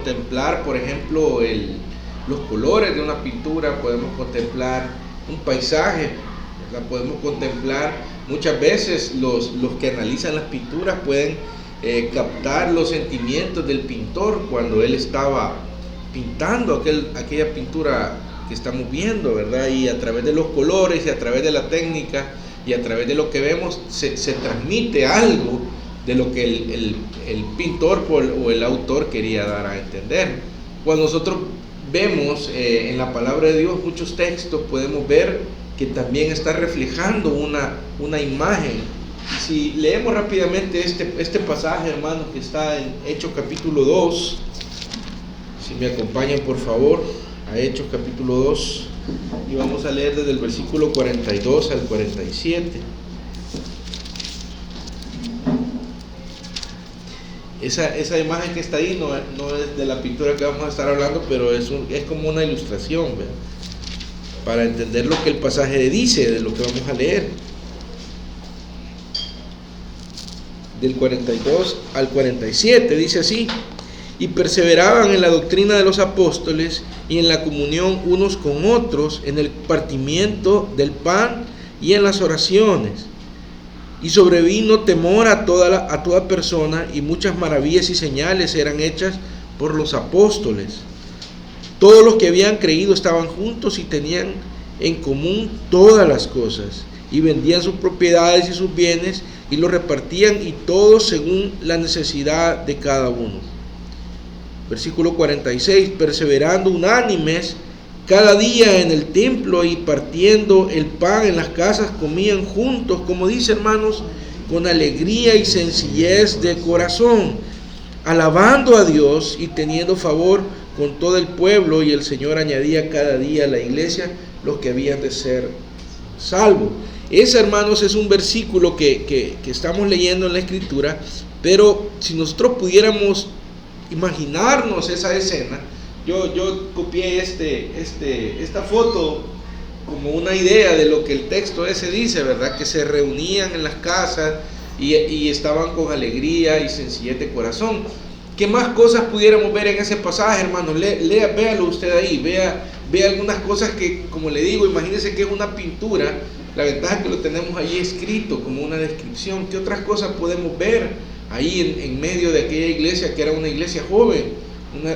contemplar, por ejemplo, los colores de una pintura, podemos contemplar un paisaje, ¿verdad? Podemos contemplar, muchas veces los que analizan las pinturas pueden captar los sentimientos del pintor cuando él estaba pintando aquella pintura que estamos viendo, ¿verdad? Y a través de los colores y a través de la técnica y a través de lo que vemos se transmite algo de lo que el pintor o el autor quería dar a entender. Cuando nosotros vemos en la palabra de Dios muchos textos, podemos ver que también está reflejando una imagen. Si leemos rápidamente este pasaje, hermanos, que está en Hechos capítulo 2, si me acompañan por favor a Hechos capítulo 2, y vamos a leer desde el versículo 42 al 47. Esa imagen que está ahí no es de la pintura que vamos a estar hablando, pero es como una ilustración, ¿verdad? Para entender lo que el pasaje dice, de lo que vamos a leer. Del 42 al 47 dice así: y perseveraban en la doctrina de los apóstoles y en la comunión unos con otros, en el partimiento del pan y en las oraciones. Y sobrevino temor a toda persona, y muchas maravillas y señales eran hechas por los apóstoles. Todos los que habían creído estaban juntos y tenían en común todas las cosas, y vendían sus propiedades y sus bienes y los repartían, y todos según la necesidad de cada uno. Versículo 46: perseverando unánimes cada día en el templo y partiendo el pan en las casas, comían juntos, como dice, hermanos, con alegría y sencillez de corazón, alabando a Dios y teniendo favor con todo el pueblo, y el Señor añadía cada día a la iglesia los que habían de ser salvos. Ese, hermanos, es un versículo que estamos leyendo en la Escritura, pero si nosotros pudiéramos imaginarnos esa escena, yo copié esta foto como una idea de lo que el texto ese dice, ¿verdad? Que se reunían en las casas y estaban con alegría y sencillez de corazón. ¿Qué más cosas pudiéramos ver en ese pasaje, hermanos? Véalo usted ahí, vea algunas cosas que, como le digo, imagínense que es una pintura. La ventaja es que lo tenemos ahí escrito como una descripción. ¿Qué otras cosas podemos ver ahí en medio de aquella iglesia, que era una iglesia joven?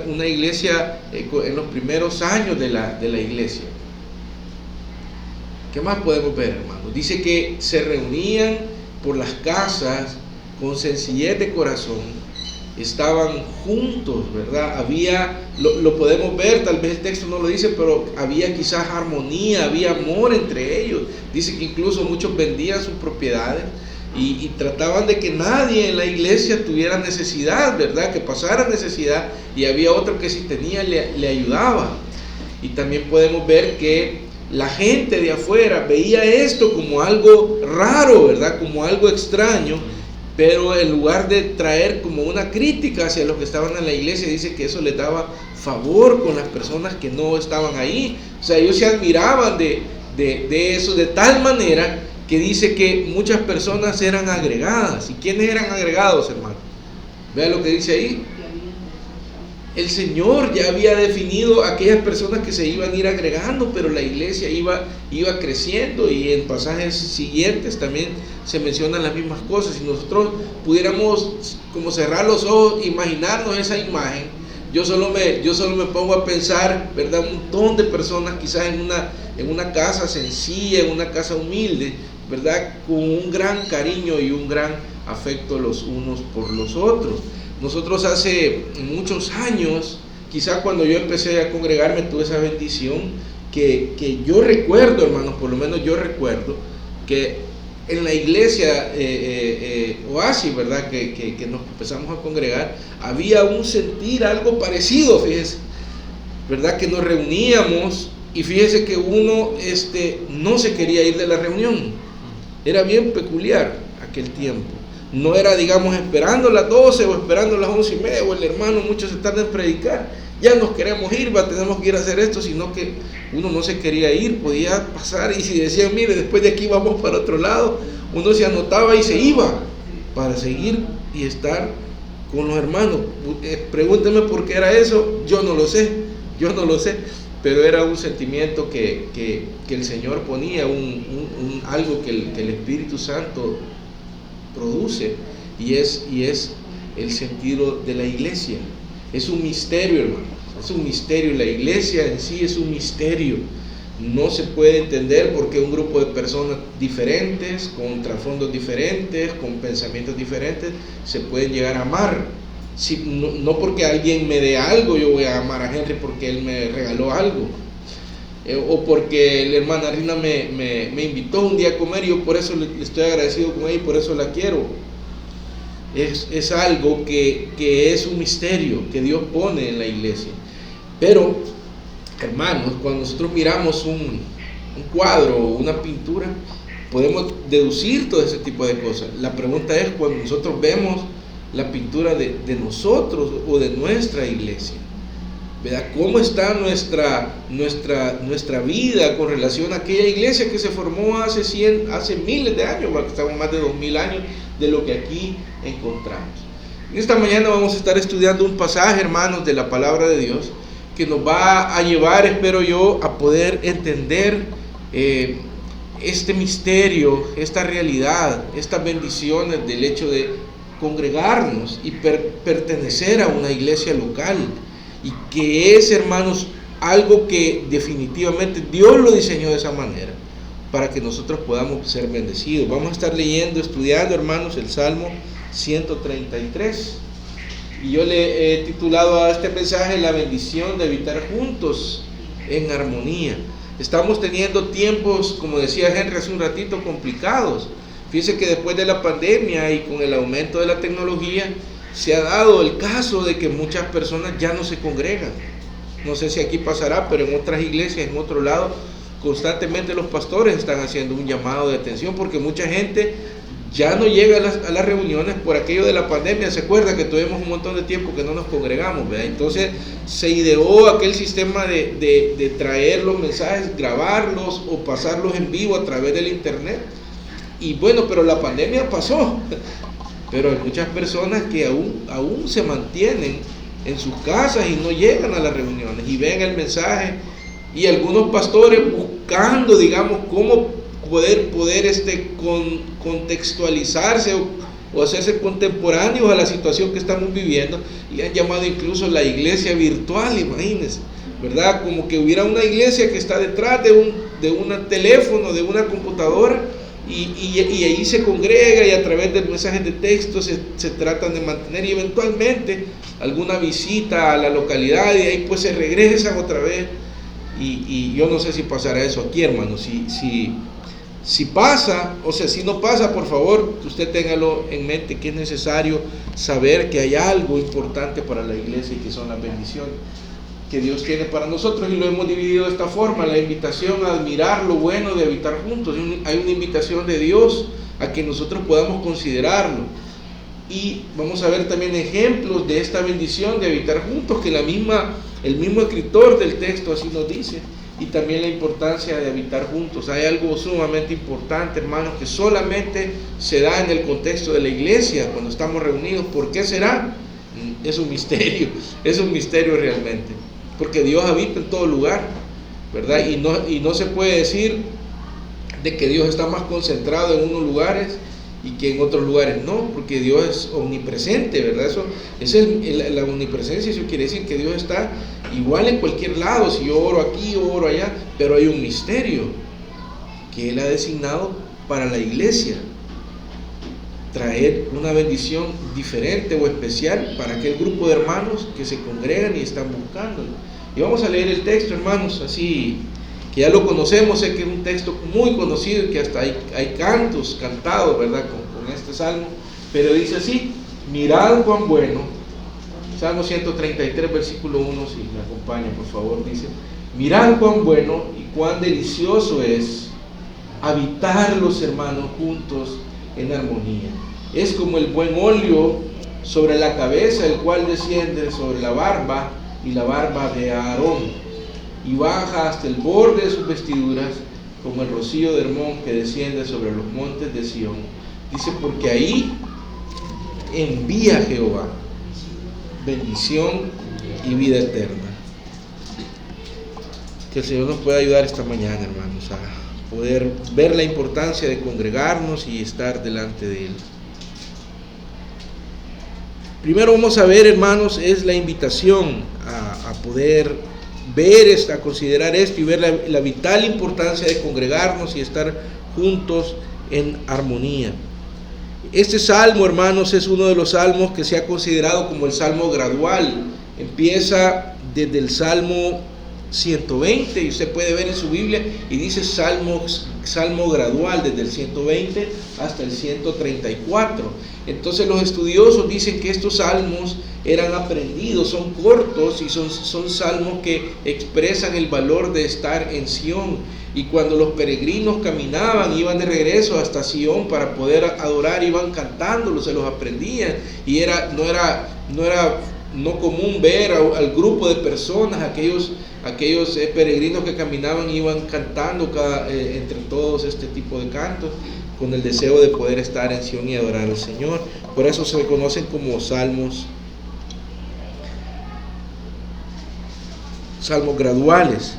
Una iglesia en los primeros años de la iglesia. ¿Qué más podemos ver, hermanos? Dice que se reunían por las casas con sencillez de corazón, estaban juntos, ¿verdad? Lo podemos ver, tal vez el texto no lo dice, pero había quizás armonía, había amor entre ellos. Dice que incluso muchos vendían sus propiedades y trataban de que nadie en la iglesia tuviera necesidad, ¿verdad? Que pasara necesidad, y había otro que si tenía le ayudaba. Y también podemos ver que la gente de afuera veía esto como algo raro, ¿verdad? Como algo extraño, pero en lugar de traer como una crítica hacia los que estaban en la iglesia, dice que eso les daba favor con las personas que no estaban ahí. O sea, ellos se admiraban de eso, de tal manera que dice que muchas personas eran agregadas. ¿Y quiénes eran agregados, hermano? Vea lo que dice ahí. El Señor ya había definido a aquellas personas que se iban a ir agregando, pero la iglesia iba creciendo, y en pasajes siguientes también se mencionan las mismas cosas. Si nosotros pudiéramos como cerrar los ojos, imaginarnos esa imagen, yo solo me pongo a pensar, ¿verdad? Un montón de personas quizás en una casa sencilla, en una casa humilde, ¿verdad? Con un gran cariño y un gran afecto los unos por los otros. Nosotros hace muchos años, quizás cuando yo empecé a congregarme, tuve esa bendición que yo recuerdo, hermanos, por lo menos yo recuerdo que en la iglesia Oasis, ¿verdad? Que nos empezamos a congregar, había un sentir algo parecido, fíjese, ¿verdad? Que nos reuníamos, y fíjese que uno no se quería ir de la reunión. Era bien peculiar aquel tiempo. No era, digamos, esperando las 12 o esperando las 11:30, o el hermano, muchos se tardan en predicar, ya nos queremos ir, tenemos que ir a hacer esto, sino que uno no se quería ir, podía pasar, y si decían, mire, después de aquí vamos para otro lado, uno se anotaba y se iba para seguir y estar con los hermanos. Pregúntenme por qué era eso, yo no lo sé, pero era un sentimiento que el Señor ponía, algo que el Espíritu Santo produce, y es el sentido de la iglesia. Es un misterio, hermano, es un misterio. La iglesia en sí es un misterio. No se puede entender porque un grupo de personas diferentes, con trasfondos diferentes, con pensamientos diferentes, se pueden llegar a amar. No porque alguien me dé algo, yo voy a amar a Henry porque él me regaló algo, o porque la hermana Rina me invitó un día a comer y yo por eso le estoy agradecido con ella y por eso la quiero. Es algo que es un misterio que Dios pone en la iglesia. Pero, hermanos, cuando nosotros miramos un cuadro o una pintura, podemos deducir todo ese tipo de cosas. La pregunta es cuando nosotros vemos la pintura de nosotros o de nuestra iglesia, ¿verdad? ¿Cómo está nuestra vida con relación a aquella iglesia que se formó hace miles de años, estamos más de 2000 años de lo que aquí encontramos? En esta mañana vamos a estar estudiando un pasaje, hermanos, de la palabra de Dios que nos va a llevar, espero yo, a poder entender este misterio, esta realidad, estas bendiciones del hecho de congregarnos y pertenecer a una iglesia local, y que es, hermanos, algo que definitivamente Dios lo diseñó de esa manera para que nosotros podamos ser bendecidos. Vamos a estar leyendo, estudiando, hermanos, el Salmo 133, y yo le he titulado a este mensaje la bendición de habitar juntos en armonía. Estamos teniendo tiempos, como decía Henry hace un ratito, complicados. Fíjense que después de la pandemia y con el aumento de la tecnología, se ha dado el caso de que muchas personas ya no se congregan. No sé si aquí pasará, pero en otras iglesias, en otro lado, constantemente los pastores están haciendo un llamado de atención porque mucha gente ya no llega a las reuniones por aquello de la pandemia. Se acuerda que tuvimos un montón de tiempo que no nos congregamos, ¿verdad? Entonces se ideó aquel sistema de traer los mensajes, grabarlos o pasarlos en vivo a través del internet. Y bueno, pero la pandemia pasó, pero hay muchas personas que aún se mantienen en sus casas y no llegan a las reuniones y ven el mensaje, y algunos pastores buscando, digamos, cómo poder contextualizarse o hacerse contemporáneos a la situación que estamos viviendo, le han llamado incluso la iglesia virtual, imagínense, ¿verdad? Como que hubiera una iglesia que está detrás de un teléfono, de una computadora, y ahí se congrega, y a través de mensajes de texto se tratan de mantener, y eventualmente alguna visita a la localidad, y ahí pues se regresan otra vez. Y yo no sé si pasará eso aquí, hermano. Si pasa, o sea, si no pasa, por favor, usted téngalo en mente, que es necesario saber que hay algo importante para la iglesia, y que son las bendiciones que Dios tiene para nosotros, y lo hemos dividido de esta forma: la invitación a admirar lo bueno de habitar juntos. Hay una invitación de Dios a que nosotros podamos considerarlo, y vamos a ver también ejemplos de esta bendición de habitar juntos, que el mismo escritor del texto así nos dice, y también la importancia de habitar juntos. Hay algo sumamente importante, hermanos, que solamente se da en el contexto de la iglesia cuando estamos reunidos. ¿Por qué será? Es un misterio realmente, porque Dios habita en todo lugar, ¿verdad? Y no se puede decir de que Dios está más concentrado en unos lugares y que en otros lugares no, porque Dios es omnipresente, ¿verdad? La omnipresencia, eso quiere decir que Dios está igual en cualquier lado. Si yo oro aquí o oro allá, pero hay un misterio que Él ha designado para la iglesia, traer una bendición diferente o especial para aquel grupo de hermanos que se congregan y están buscándolo. Y vamos a leer el texto, hermanos, así que ya lo conocemos. Sé que es un texto muy conocido y que hasta hay cantos cantados, ¿verdad?, con este salmo, pero dice así: mirad cuán bueno. Salmo 133, versículo 1, si me acompaña, por favor, dice: mirad cuán bueno y cuán delicioso es habitar los hermanos juntos en armonía. Es como el buen óleo sobre la cabeza, el cual desciende sobre la barba, y la barba de Aarón, y baja hasta el borde de sus vestiduras, como el rocío de Hermón que desciende sobre los montes de Sión. Dice: porque ahí envía Jehová bendición y vida eterna. Que el Señor nos pueda ayudar esta mañana, hermanos, a poder ver la importancia de congregarnos y estar delante de Él. Primero vamos a ver, hermanos, es la invitación a poder ver, a considerar esto y ver la vital importancia de congregarnos y estar juntos en armonía. Este salmo, hermanos, es uno de los salmos que se ha considerado como el salmo gradual. Empieza desde el Salmo 120, y usted puede ver en su Biblia, y dice salmo gradual, desde el 120 hasta el 134. Entonces los estudiosos dicen que estos salmos eran aprendidos, son cortos y son salmos que expresan el valor de estar en Sión. Y cuando los peregrinos caminaban, iban de regreso hasta Sión para poder adorar, iban cantándolos, se los aprendían, y no era común ver al grupo de personas, aquellos peregrinos que caminaban, iban cantando entre todos este tipo de cantos, con el deseo de poder estar en Sión y adorar al Señor. Por eso se conocen como salmos graduales.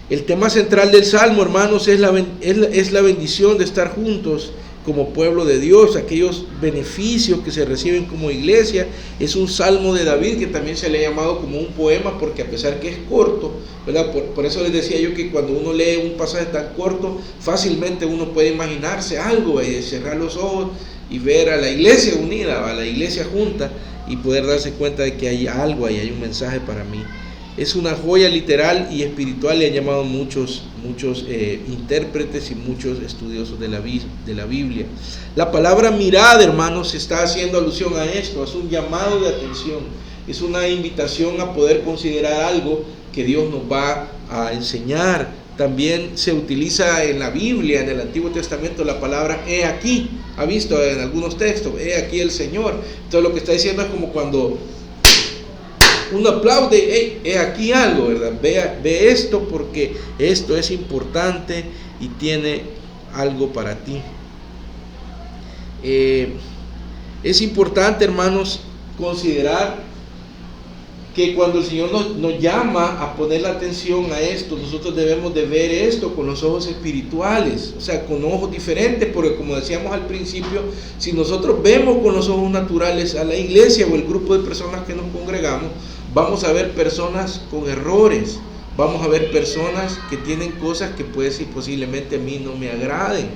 El tema central del salmo, hermanos, es la bendición de estar juntos como pueblo de Dios, aquellos beneficios que se reciben como iglesia. Es un salmo de David que también se le ha llamado como un poema, porque a pesar que es corto, ¿verdad? Por eso les decía yo que cuando uno lee un pasaje tan corto, fácilmente uno puede imaginarse algo y cerrar los ojos y ver a la iglesia unida, a la iglesia junta, y poder darse cuenta de que hay algo ahí, hay un mensaje para mí. Es una joya literal y espiritual, le han llamado muchos intérpretes y muchos estudiosos de la Biblia. La palabra mirad, hermanos, está haciendo alusión a esto, es un llamado de atención, es una invitación a poder considerar algo que Dios nos va a enseñar. También se utiliza en la Biblia, en el Antiguo Testamento, la palabra he aquí. Ha visto en algunos textos, he aquí el Señor. Entonces lo que está diciendo es como cuando uno aplaude, hey, he aquí algo, ¿verdad? Ve esto, porque esto es importante y tiene algo para ti. Es importante, hermanos, considerar que cuando el Señor nos llama a poner la atención a esto, nosotros debemos de ver esto con los ojos espirituales, o sea, con ojos diferentes, porque como decíamos al principio, si nosotros vemos con los ojos naturales a la iglesia o el grupo de personas que nos congregamos, vamos a ver personas con errores, vamos a ver personas que tienen cosas que posiblemente a mí no me agraden,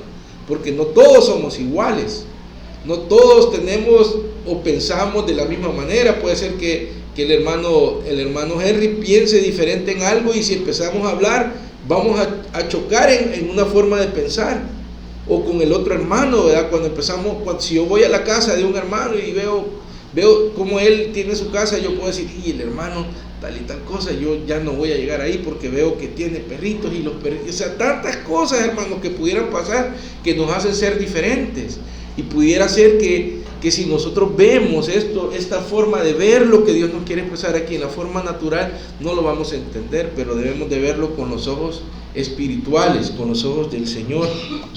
porque no todos somos iguales, no todos tenemos o pensamos de la misma manera. Puede ser que el hermano Henry piense diferente en algo, y si empezamos a hablar vamos a chocar en una forma de pensar, o con el otro hermano, ¿verdad? Si yo voy a la casa de un hermano y veo cómo él tiene su casa, yo puedo decir, y el hermano tal y tal cosa, yo ya no voy a llegar ahí porque veo que tiene perritos, y los perritos, o sea, tantas cosas, hermanos, que pudieran pasar, que nos hacen ser diferentes. Y pudiera ser que si nosotros vemos esta forma de ver lo que Dios nos quiere expresar aquí en la forma natural, no lo vamos a entender, pero debemos de verlo con los ojos espirituales, con los ojos del Señor,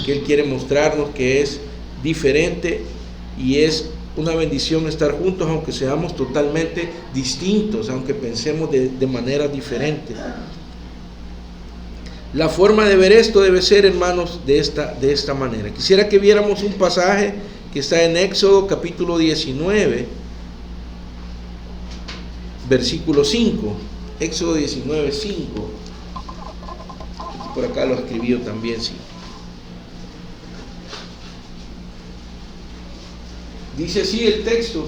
que Él quiere mostrarnos que es diferente y es una bendición estar juntos, aunque seamos totalmente distintos, aunque pensemos de maneras diferentes. La forma de ver esto debe ser, hermanos, de esta manera. Quisiera que viéramos un pasaje que está en Éxodo capítulo 19, versículo 5. Éxodo 19, 5. Por acá lo escribió también, sí. Dice así el texto: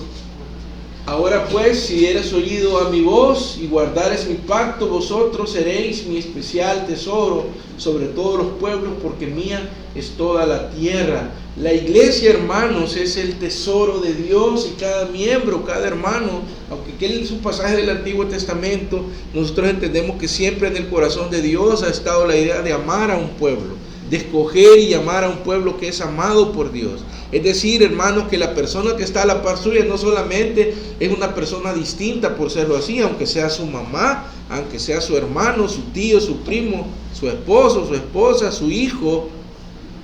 ahora pues, si dieres oído a mi voz y guardares mi pacto, vosotros seréis mi especial tesoro sobre todos los pueblos, porque mía es toda la tierra. La iglesia, hermanos, es el tesoro de Dios, y cada miembro, cada hermano, aunque aquel es un pasaje del Antiguo Testamento, nosotros entendemos que siempre en el corazón de Dios ha estado la idea de amar a un pueblo, de escoger y amar a un pueblo que es amado por Dios. Es decir, hermanos, que la persona que está a la par suya no solamente es una persona distinta por serlo así, aunque sea su mamá, aunque sea su hermano, su tío, su primo, su esposo, su esposa, su hijo,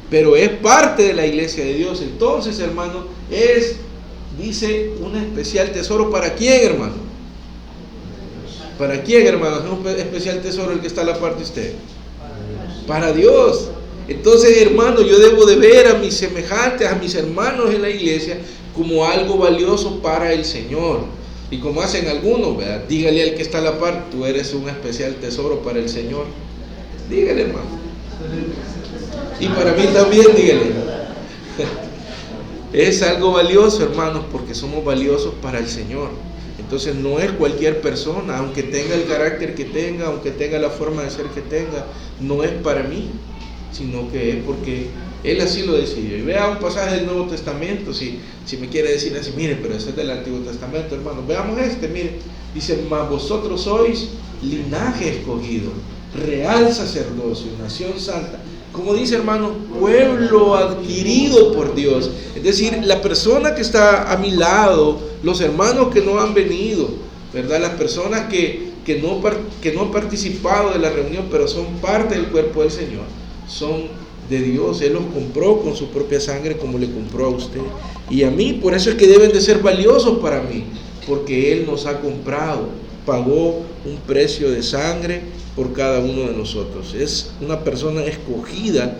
pero es parte de la iglesia de Dios. Entonces, hermano, dice, un especial tesoro. ¿Para quién, hermano? ¿Para quién, hermanos? Es un especial tesoro el que está a la parte de usted. Para Dios. Entonces, hermano, yo debo de ver a mis semejantes, a mis hermanos en la iglesia, como algo valioso para el Señor. Y como hacen algunos, ¿verdad? Dígale al que está a la par, tú eres un especial tesoro para el Señor. Dígale, hermano. Y para mí también, dígale. Es algo valioso, hermanos, porque somos valiosos para el Señor. Entonces no es cualquier persona, aunque tenga el carácter que tenga, aunque tenga la forma de ser que tenga, no es para mí, sino que es porque Él así lo decidió. Y vea un pasaje del Nuevo Testamento, si me quiere decir así, mire, pero ese es del Antiguo Testamento, hermano. Veamos mire, dice, mas vosotros sois linaje escogido, real sacerdocio, nación santa. Como dice, hermano, pueblo adquirido por Dios. Es decir, la persona que está a mi lado, los hermanos que no han venido, ¿verdad? Las personas que no han participado de la reunión, pero son parte del cuerpo del Señor, son de Dios. Él los compró con su propia sangre, como le compró a usted y a mí. Por eso es que deben de ser valiosos para mí, porque Él nos ha comprado, pagó un precio de sangre por cada uno de nosotros. Es una persona escogida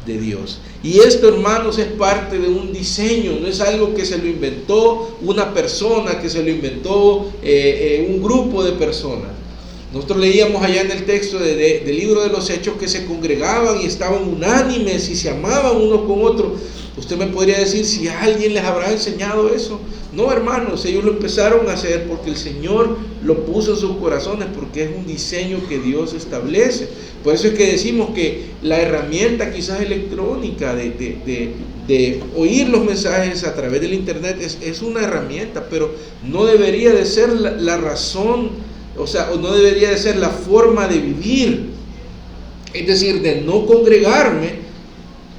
de Dios. Y esto, hermanos, es parte de un diseño, no es algo que se lo inventó una persona, que se lo inventó un grupo de personas. Nosotros leíamos allá en el texto del libro de los Hechos que se congregaban y estaban unánimes y se amaban unos con otros. Usted me podría decir si alguien les habrá enseñado eso. No, hermanos, ellos lo empezaron a hacer porque el Señor lo puso en sus corazones, porque es un diseño que Dios establece. Por eso es que decimos que la herramienta quizás electrónica de oír los mensajes a través del internet es una herramienta, pero no debería de ser la razón, o no debería de ser la forma de vivir. Es decir, de no congregarme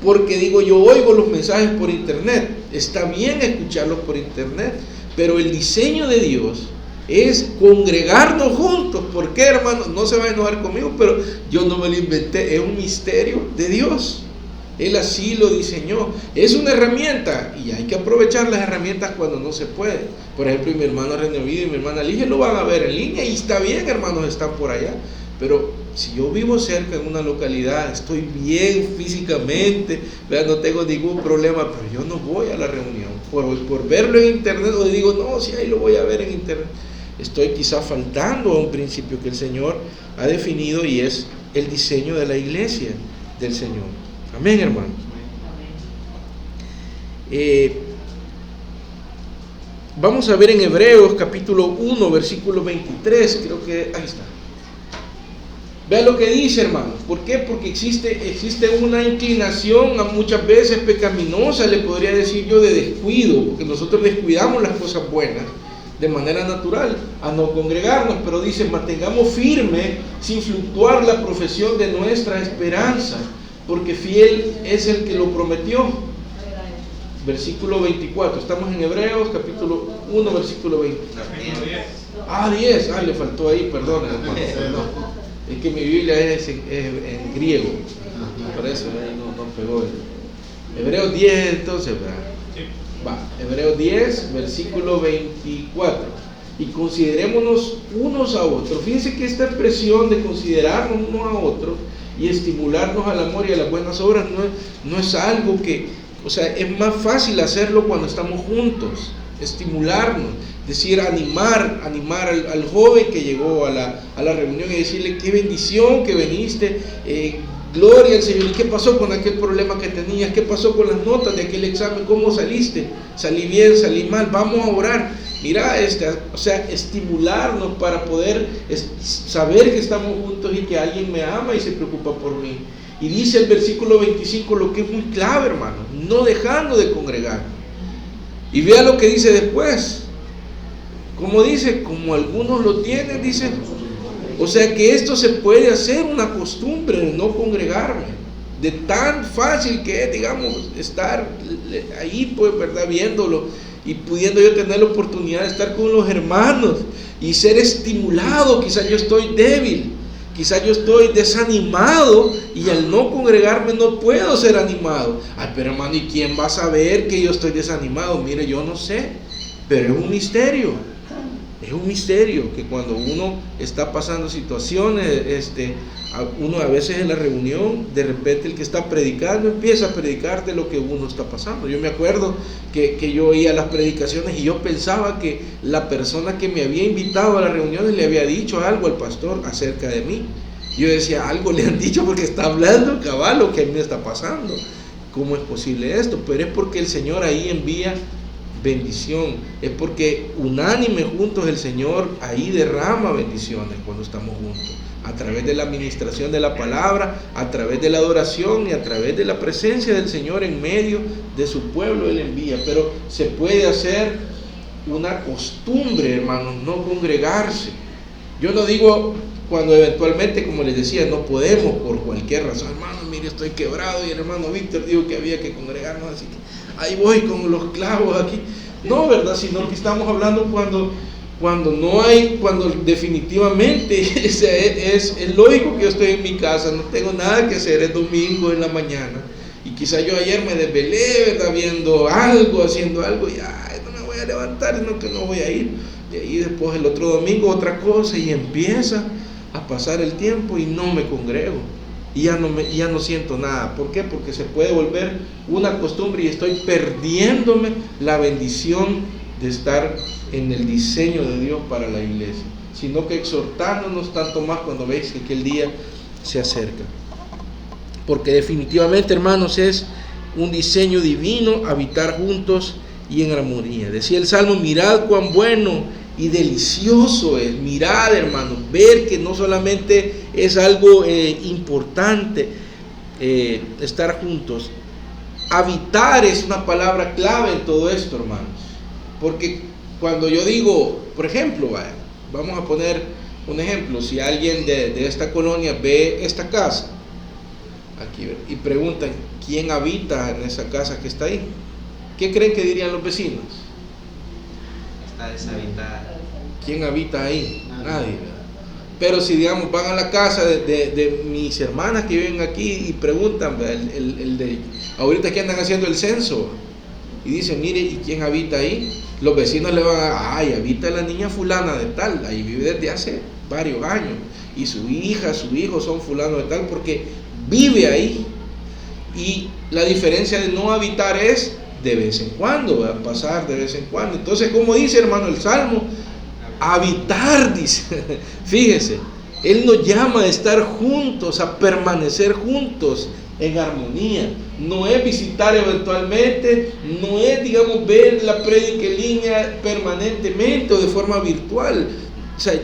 porque digo, yo oigo los mensajes por internet. Está bien escucharlos por internet, pero el diseño de Dios es congregarnos juntos. ¿Por qué, hermano? No se va a enojar conmigo, pero yo no me lo inventé, es un misterio de Dios. Él así lo diseñó. Es una herramienta y hay que aprovechar las herramientas cuando no se puede. Por ejemplo, mi hermano René Ovidio y mi hermana Ligia lo van a ver en línea y está bien, hermanos, están por allá. Pero si yo vivo cerca en una localidad, estoy bien físicamente, ¿verdad? No tengo ningún problema, pero yo no voy a la reunión por verlo en internet, o digo, no, si ahí lo voy a ver en internet. Estoy quizá faltando a un principio que el Señor ha definido y es el diseño de la iglesia del Señor. Amén, hermanos. Vamos a ver en Hebreos capítulo 1, versículo 23, creo que ahí está. Vean lo que dice, hermanos. ¿Por qué? Porque existe una inclinación a muchas veces pecaminosa, le podría decir yo, de descuido, porque nosotros descuidamos las cosas buenas de manera natural, a no congregarnos, pero dice, mantengamos firme, sin fluctuar la profesión de nuestra esperanza, porque fiel es el que lo prometió. Versículo 24, estamos en Hebreos capítulo 1, versículo 20. 10, le faltó ahí, perdón, hermano. Es que mi Biblia es en griego, por eso no pegó. Hebreos 10, entonces, ¿verdad? Hebreos 10, versículo 24. Y considerémonos unos a otros. Fíjense que esta expresión de considerarnos unos a otros y estimularnos al amor y a las buenas obras no es algo que, es más fácil hacerlo cuando estamos juntos, estimularnos. Decir, animar al joven que llegó a la reunión y decirle, qué bendición que viniste, gloria al Señor. ¿Y qué pasó con aquel problema que tenías? ¿Qué pasó con las notas de aquel examen? ¿Cómo saliste? ¿Salí bien? ¿Salí mal? Vamos a orar. Mira, estimularnos para poder saber que estamos juntos y que alguien me ama y se preocupa por mí. Y dice el versículo 25 lo que es muy clave, hermano, no dejando de congregar. Y vea lo que dice después. Como dice, como algunos lo tienen, dice, que esto se puede hacer una costumbre de no congregarme, de tan fácil que es, digamos, estar ahí, pues, ¿verdad? Viéndolo y pudiendo yo tener la oportunidad de estar con los hermanos y ser estimulado. Quizás yo estoy débil, quizás yo estoy desanimado y al no congregarme no puedo ser animado. Pero hermano, ¿y quién va a saber que yo estoy desanimado? Mire, yo no sé, pero es un misterio. Es un misterio que cuando uno está pasando situaciones, uno a veces en la reunión, de repente el que está predicando empieza a predicar de lo que uno está pasando. Yo me acuerdo que yo oía las predicaciones y yo pensaba que la persona que me había invitado a las reuniones le había dicho algo al pastor acerca de mí. Yo decía, algo le han dicho porque está hablando cabal lo que a mí me está pasando. ¿Cómo es posible esto? Pero es porque el Señor ahí envía bendición, es porque unánime juntos el Señor ahí derrama bendiciones cuando estamos juntos, a través de la administración de la palabra, a través de la adoración y a través de la presencia del Señor en medio de su pueblo. Él envía, pero se puede hacer una costumbre, hermanos, no congregarse. Yo no digo cuando eventualmente, como les decía, no podemos por cualquier razón. Hermano, mire, estoy quebrado y el hermano Víctor dijo que había que congregarnos, así que ahí voy con los clavos aquí. No, ¿verdad? Sino que estamos hablando cuando no hay, cuando definitivamente es lógico que yo estoy en mi casa, no tengo nada que hacer, es domingo en la mañana. Y quizá yo ayer me desvelé, ¿verdad? Viendo algo, haciendo algo, y no me voy a levantar, no que no voy a ir. Y ahí después el otro domingo otra cosa, y empieza a pasar el tiempo y no me congrego. Y ya no siento nada. ¿Por qué? Porque se puede volver una costumbre y estoy perdiéndome la bendición de estar en el diseño de Dios para la iglesia, sino que exhortándonos tanto más cuando veis que aquel día se acerca. Porque definitivamente, hermanos, es un diseño divino habitar juntos y en armonía. Decía el Salmo, mirad cuán bueno y delicioso es. Mirad, hermanos, ver que no solamente es algo importante estar juntos. Habitar es una palabra clave en todo esto, hermanos. Porque cuando yo digo, por ejemplo, vamos a poner un ejemplo, si alguien de esta colonia ve esta casa aquí y preguntan quién habita en esa casa que está ahí, ¿qué creen que dirían los vecinos? Está deshabitada. ¿Quién habita ahí? Nadie, ¿verdad? Pero si, digamos, van a la casa de mis hermanas que viven aquí y preguntan, ahorita que andan haciendo el censo, y dicen, mire, ¿y quién habita ahí? Los vecinos le van a, habita la niña fulana de tal, ahí vive desde hace varios años, y su hija, su hijo son fulano de tal, porque vive ahí. Y la diferencia de no habitar es de vez en cuando, va a pasar de vez en cuando. Entonces, como dice, hermano, el Salmo, habitar, dice, fíjese, Él nos llama a estar juntos, a permanecer juntos en armonía. No es visitar eventualmente, no es, digamos, ver la prédica en línea permanentemente o de forma virtual. O sea,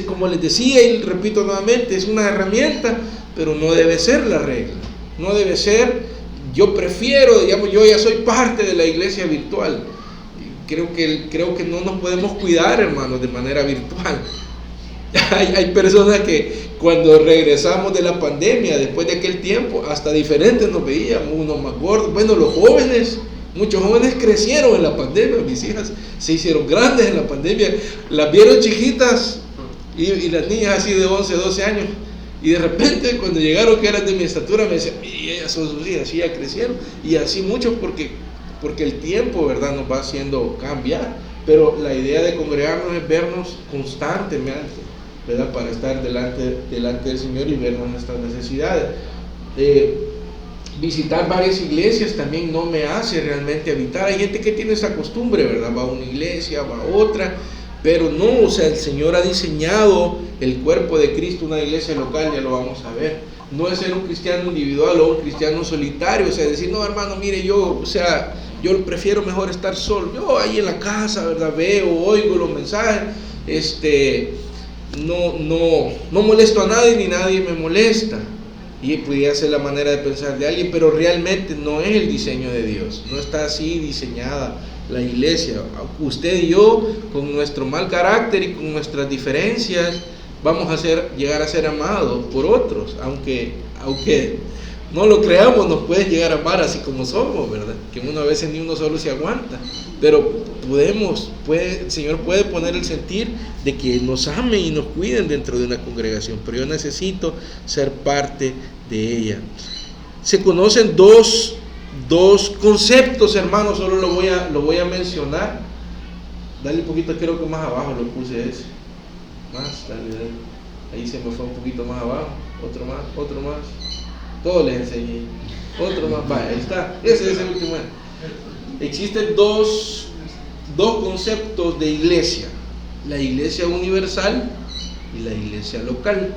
como les decía y repito nuevamente, es una herramienta, pero no debe ser la regla. No debe ser, yo prefiero, digamos, yo ya soy parte de la iglesia virtual. Creo que no nos podemos cuidar, hermanos, de manera virtual. Hay personas que cuando regresamos de la pandemia, después de aquel tiempo, hasta diferentes nos veíamos, unos más gordos. Bueno, los jóvenes, muchos jóvenes crecieron en la pandemia, mis hijas se hicieron grandes en la pandemia, las vieron chiquitas y las niñas así de 11, 12 años. Y de repente cuando llegaron que eran de mi estatura me decían, y ellas son sus hijas, sí, ya crecieron. Y así muchos porque el tiempo, ¿verdad?, nos va haciendo cambiar. Pero la idea de congregarnos es vernos constantemente, ¿verdad?, para estar delante del Señor y vernos nuestras necesidades. Visitar varias iglesias también no me hace realmente habitar. Hay gente que tiene esa costumbre, ¿verdad?, va a una iglesia, va a otra, pero no, o sea, el Señor ha diseñado el cuerpo de Cristo, una iglesia local, ya lo vamos a ver. No es ser un cristiano individual o un cristiano solitario, o sea, decir, no, hermano, mire, yo prefiero mejor estar solo. Yo ahí en la casa, ¿verdad?, veo, oigo los mensajes, no molesto a nadie ni nadie me molesta. Y pudiera ser la manera de pensar de alguien, pero realmente no es el diseño de Dios, no está así diseñada la iglesia. Usted y yo, con nuestro mal carácter y con nuestras diferencias, vamos a llegar a ser amados por otros, aunque no lo creamos, nos pueden llegar a amar así como somos, ¿verdad? Que uno a veces ni uno solo se aguanta, pero el Señor puede poner el sentir de que nos amen y nos cuiden dentro de una congregación, pero yo necesito ser parte de ella. Se conocen dos conceptos, hermanos, solo lo voy a mencionar. Dale un poquito, creo que más abajo lo puse ese. Más, dale. Ahí se me fue un poquito más abajo. Otro más. Todo les enseñé. Otro más. Vaya, ahí está. Ese es el último. Existen dos conceptos de iglesia: la iglesia universal y la iglesia local,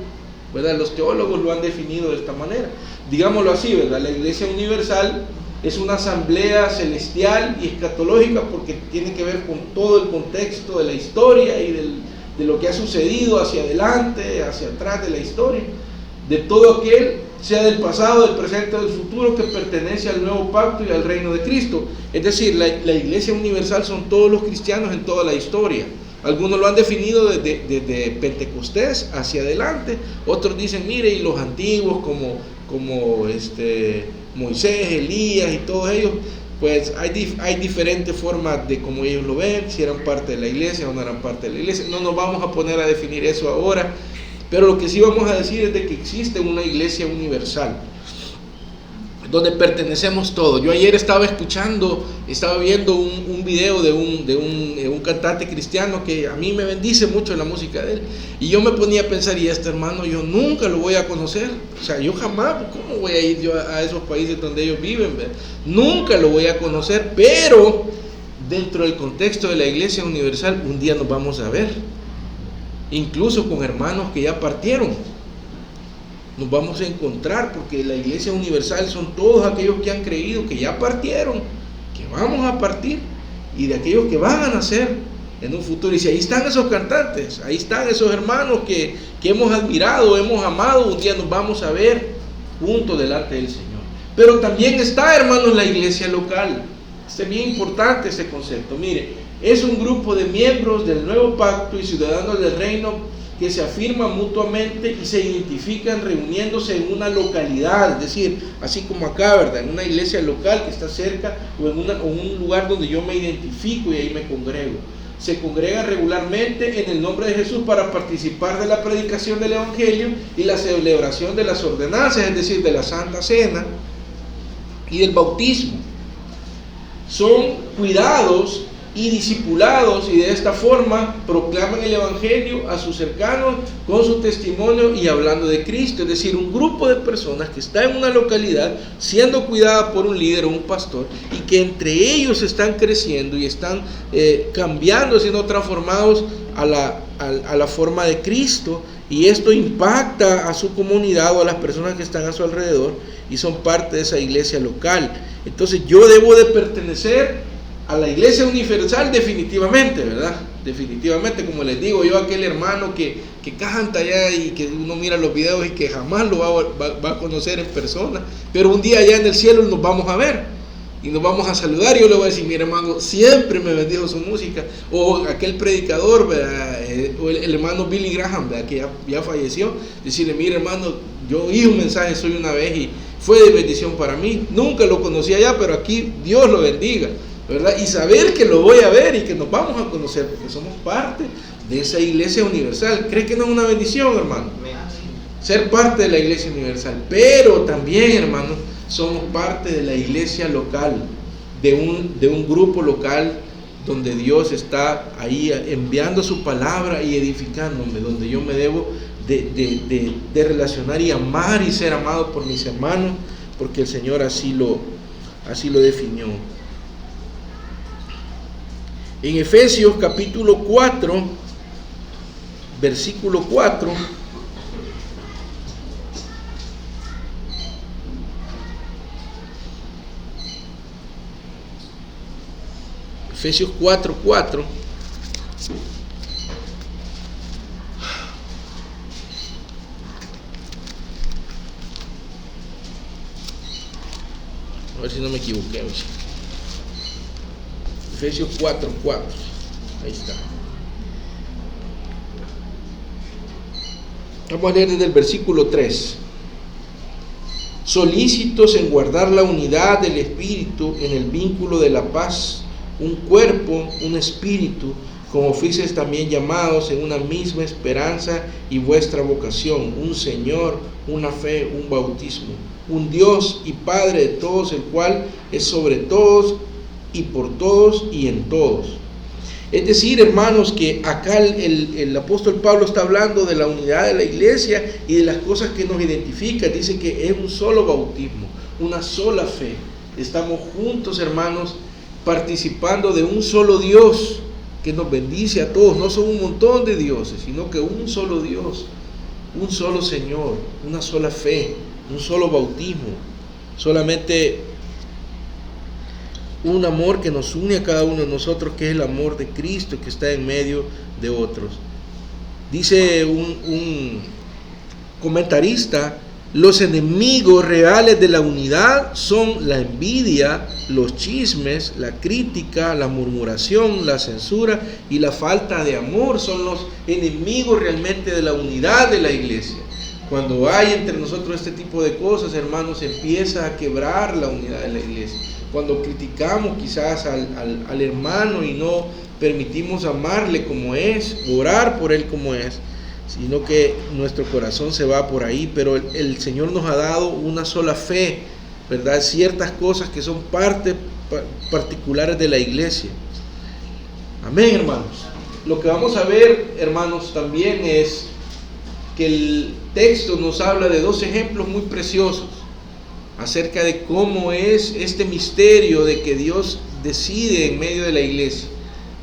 ¿verdad? Los teólogos lo han definido de esta manera, digámoslo así, ¿verdad? La iglesia universal es una asamblea celestial y escatológica porque tiene que ver con todo el contexto de la historia y de lo que ha sucedido hacia adelante, hacia atrás de la historia, de todo aquel, sea del pasado, del presente o del futuro, que pertenece al nuevo pacto y al reino de Cristo. Es decir, la iglesia universal son todos los cristianos en toda la historia. Algunos lo han definido desde Pentecostés hacia adelante, otros dicen, mire, y los antiguos como Moisés, Elías y todos ellos, pues hay diferentes formas de cómo ellos lo ven, si eran parte de la iglesia o no eran parte de la iglesia. No nos vamos a poner a definir eso ahora, pero lo que sí vamos a decir es de que existe una iglesia universal donde pertenecemos todos. Yo ayer estaba viendo un video de un cantante cristiano que a mí me bendice mucho la música de él, y yo me ponía a pensar, y este hermano yo nunca lo voy a conocer, o sea, yo jamás, ¿cómo voy a ir yo a esos países donde ellos viven? ¿Verdad? Nunca lo voy a conocer, pero dentro del contexto de la iglesia universal un día nos vamos a ver, incluso con hermanos que ya partieron. Nos vamos a encontrar, porque la iglesia universal son todos aquellos que han creído, que ya partieron, que vamos a partir, y de aquellos que van a nacer en un futuro. Y si ahí están esos cantantes, ahí están esos hermanos que hemos admirado, hemos amado, un día nos vamos a ver juntos delante del Señor. Pero también está, hermanos, la iglesia local. Es bien importante este concepto. Mire, es un grupo de miembros del nuevo pacto y ciudadanos del reino que se afirman mutuamente y se identifican reuniéndose en una localidad, es decir, así como acá, ¿verdad? En una iglesia local que está cerca, o en un lugar donde yo me identifico y ahí me congrego. Se congregan regularmente en el nombre de Jesús para participar de la predicación del Evangelio y la celebración de las ordenanzas, es decir, de la Santa Cena y del bautismo. Son cuidados y discipulados, y de esta forma proclaman el Evangelio a sus cercanos con su testimonio y hablando de Cristo. Es decir, un grupo de personas que está en una localidad siendo cuidada por un líder o un pastor, y que entre ellos están creciendo y están cambiando, siendo transformados a la forma de Cristo, y esto impacta a su comunidad o a las personas que están a su alrededor y son parte de esa iglesia local. Entonces yo debo de pertenecer a la iglesia universal definitivamente, ¿verdad? Definitivamente, como les digo yo, aquel hermano que canta allá y que uno mira los videos y que jamás lo va a conocer en persona, pero un día allá en el cielo nos vamos a ver y nos vamos a saludar, y yo le voy a decir, mi hermano siempre me bendijo su música. O aquel predicador, ¿verdad? O el hermano Billy Graham, ¿verdad? Que ya falleció, decirle, mire hermano, yo oí un mensaje suyo una vez y fue de bendición para mí, nunca lo conocí allá, pero aquí Dios lo bendiga, ¿verdad? Y saber que lo voy a ver y que nos vamos a conocer, porque somos parte de esa iglesia universal. ¿Cree que no es una bendición, hermano? Ser parte de la iglesia universal, pero también, hermano, somos parte de la iglesia local, de un grupo local donde Dios está ahí enviando su palabra y edificándome, donde yo me debo de relacionar y amar y ser amado por mis hermanos, porque el Señor así lo definió. En Efesios capítulo 4, versículo 4, Efesios 4:4. A ver si no me equivoqué. Efesios 4:4. Ahí está. Vamos a leer desde el versículo 3. Solícitos en guardar la unidad del Espíritu en el vínculo de la paz, un cuerpo, un espíritu, como fuisteis también llamados en una misma esperanza y vuestra vocación, un Señor, una fe, un bautismo, un Dios y Padre de todos, el cual es sobre todos y por todos y en todos. Es decir, hermanos, que acá el apóstol Pablo está hablando de la unidad de la iglesia y de las cosas que nos identifican. Dice que es un solo bautismo, una sola fe. Estamos juntos, hermanos, participando de un solo Dios que nos bendice a todos. No son un montón de dioses, sino que un solo Dios, un solo Señor, una sola fe, un solo bautismo. Solamente un amor que nos une a cada uno de nosotros, que es el amor de Cristo que está en medio de otros. Dice un comentarista: los enemigos reales de la unidad son la envidia, los chismes, la crítica, la murmuración, la censura y la falta de amor. Son los enemigos realmente de la unidad de la iglesia. Cuando hay entre nosotros este tipo de cosas, hermanos, empieza a quebrar la unidad de la iglesia. Cuando criticamos quizás al hermano y no permitimos amarle como es, orar por él como es, sino que nuestro corazón se va por ahí. Pero el Señor nos ha dado una sola fe, ¿verdad? Ciertas cosas que son partes particulares de la iglesia. Amén, hermanos. Lo que vamos a ver, hermanos, también es que el texto nos habla de dos ejemplos muy preciosos acerca de cómo es este misterio de que Dios decide en medio de la iglesia.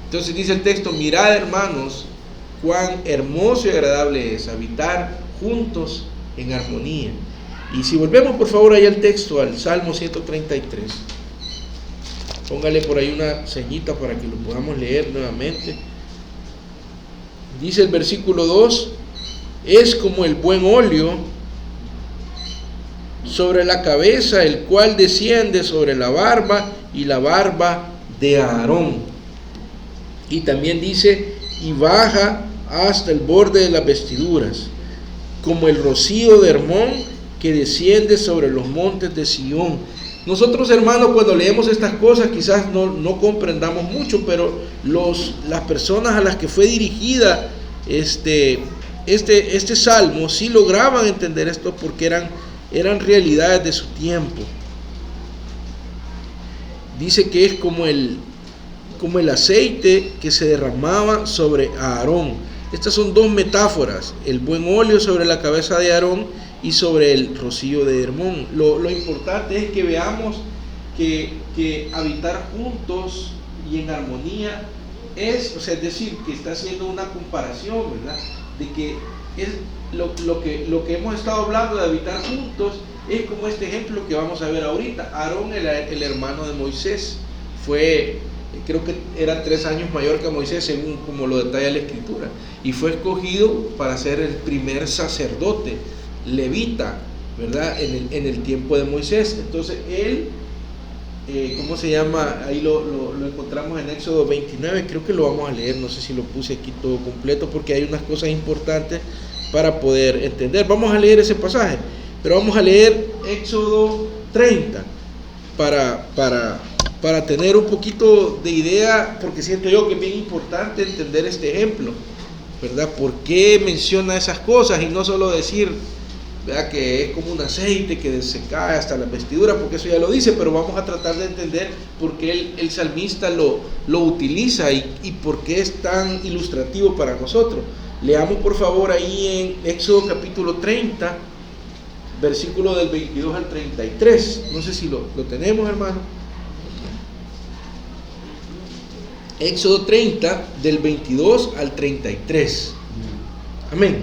Entonces dice el texto: mirad, hermanos, cuán hermoso y agradable es habitar juntos en armonía. Y si volvemos por favor ahí al texto, al Salmo 133, póngale por ahí una señita para que lo podamos leer nuevamente. Dice el versículo 2: es como el buen óleo sobre la cabeza, el cual desciende sobre la barba, y la barba de Aarón. Y también dice: y baja hasta el borde de las vestiduras, como el rocío de Hermón que desciende sobre los montes de Sión. Nosotros, hermanos, cuando leemos estas cosas quizás no comprendamos mucho, pero las personas a las que fue dirigida este salmo sí lograban entender esto, porque eran realidades de su tiempo. Dice que es como el aceite que se derramaba sobre Aarón. Estas son dos metáforas: el buen óleo sobre la cabeza de Aarón y sobre el rocío de Hermón. Lo importante es que veamos que habitar juntos y en armonía es decir, que está haciendo una comparación, ¿verdad? De que es lo que hemos estado hablando de habitar juntos, es como este ejemplo que vamos a ver ahorita. Aarón era el hermano de Moisés, creo que era 3 años mayor que Moisés, según como lo detalla la escritura, y fue escogido para ser el primer sacerdote levita, ¿verdad? En el tiempo de Moisés. Entonces él, ¿cómo se llama? Ahí lo encontramos en Éxodo 29, creo que lo vamos a leer, no sé si lo puse aquí todo completo, porque hay unas cosas importantes para poder entender. Vamos a leer ese pasaje, pero vamos a leer Éxodo 30 para tener un poquito de idea, porque siento yo que es bien importante entender este ejemplo, ¿verdad? ¿Por qué menciona esas cosas y no solo decir, ¿verdad?, que es como un aceite que se cae hasta la vestidura? Porque eso ya lo dice, pero vamos a tratar de entender por qué el salmista lo utiliza y por qué es tan ilustrativo para nosotros. Leamos por favor ahí en Éxodo capítulo 30, versículo del 22 al 33. No sé si lo tenemos, hermano. Éxodo 30, del 22 al 33. Amén.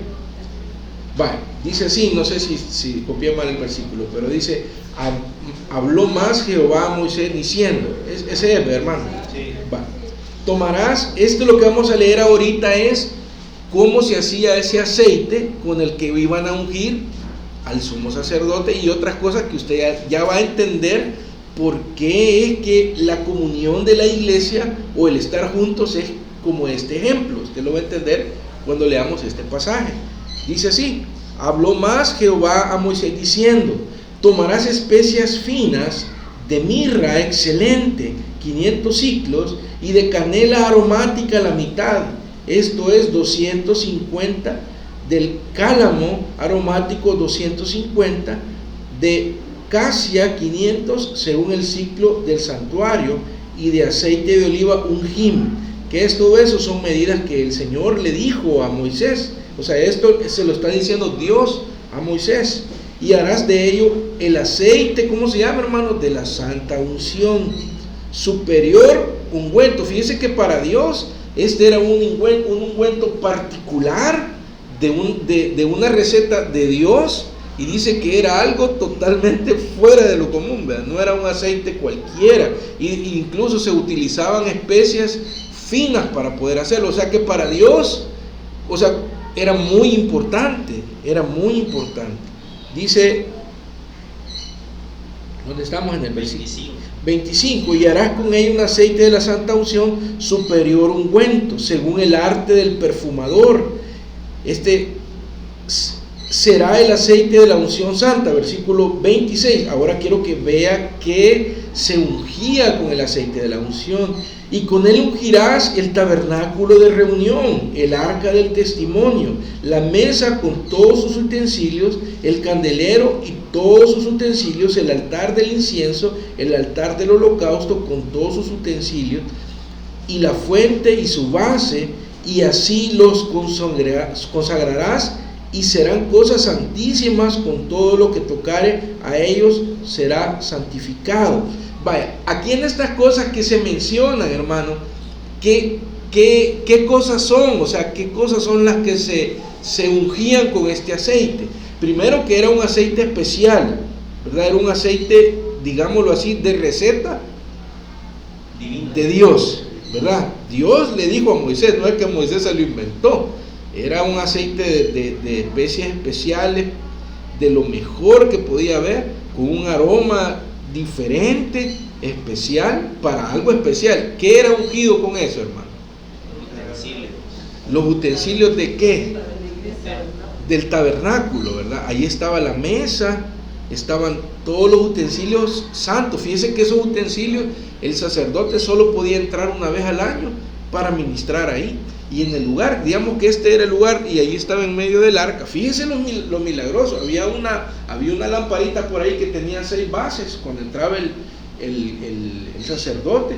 Vale, dice así, no sé si copié mal el versículo, pero dice: habló más Jehová a Moisés diciendo, ese es, hermano. Sí. Vale. Tomarás, esto lo que vamos a leer ahorita es cómo se hacía ese aceite con el que iban a ungir al sumo sacerdote y otras cosas que usted ya va a entender por qué es que la comunión de la iglesia o el estar juntos es como este ejemplo. Usted lo va a entender cuando leamos este pasaje. Dice así: habló más Jehová a Moisés diciendo: tomarás especias finas de mirra excelente, 500 siclos, y de canela aromática la mitad, esto es 250, del cálamo aromático 250, de casia 500 según el ciclo del santuario, y de aceite de oliva un hin, ¿Qué es todo eso? Son medidas que el Señor le dijo a Moisés. O sea, esto se lo está diciendo Dios a Moisés. Y harás de ello el aceite, ¿cómo se llama, hermano? De la santa unción, superior ungüento. Fíjense que para Dios este era un ungüento particular de una receta de Dios, y dice que era algo totalmente fuera de lo común, ¿verdad? No era un aceite cualquiera, incluso se utilizaban especias finas para poder hacerlo. O sea que para Dios, o sea, era muy importante. Dice, ¿dónde estamos? En el versículo 25, y harás con ella un aceite de la santa unción, superior ungüento, según el arte del perfumador. Este será el aceite de la unción santa. Versículo 26. Ahora quiero que vea que se ungía con el aceite de la unción. Y con él ungirás el tabernáculo de reunión, el arca del testimonio, la mesa con todos sus utensilios, el candelero y todos sus utensilios, el altar del incienso, el altar del holocausto con todos sus utensilios, y la fuente y su base, y así los consagrarás, y serán cosas santísimas. Con todo lo que tocare a ellos será santificado. Vaya, aquí en estas cosas que se mencionan, hermano, ¿qué cosas son? O sea, ¿qué cosas son las que se ungían con este aceite? Primero, que era un aceite especial, ¿verdad? Era un aceite, digámoslo así, de receta divina de Dios, ¿verdad? Dios le dijo a Moisés, no es que Moisés se lo inventó. Era un aceite de especies especiales, de lo mejor que podía haber, con un aroma diferente, especial, para algo especial. ¿Qué era ungido con eso, hermano? Los utensilios ¿de qué? Del tabernáculo, ¿verdad? Ahí estaba la mesa, estaban todos los utensilios santos. Fíjense que esos utensilios el sacerdote solo podía entrar una vez al año para ministrar ahí. Y en el lugar, digamos que este era el lugar, y ahí estaba en medio del arca. Fíjense lo milagroso. Había una lamparita por ahí que tenía 6 bases cuando entraba el sacerdote.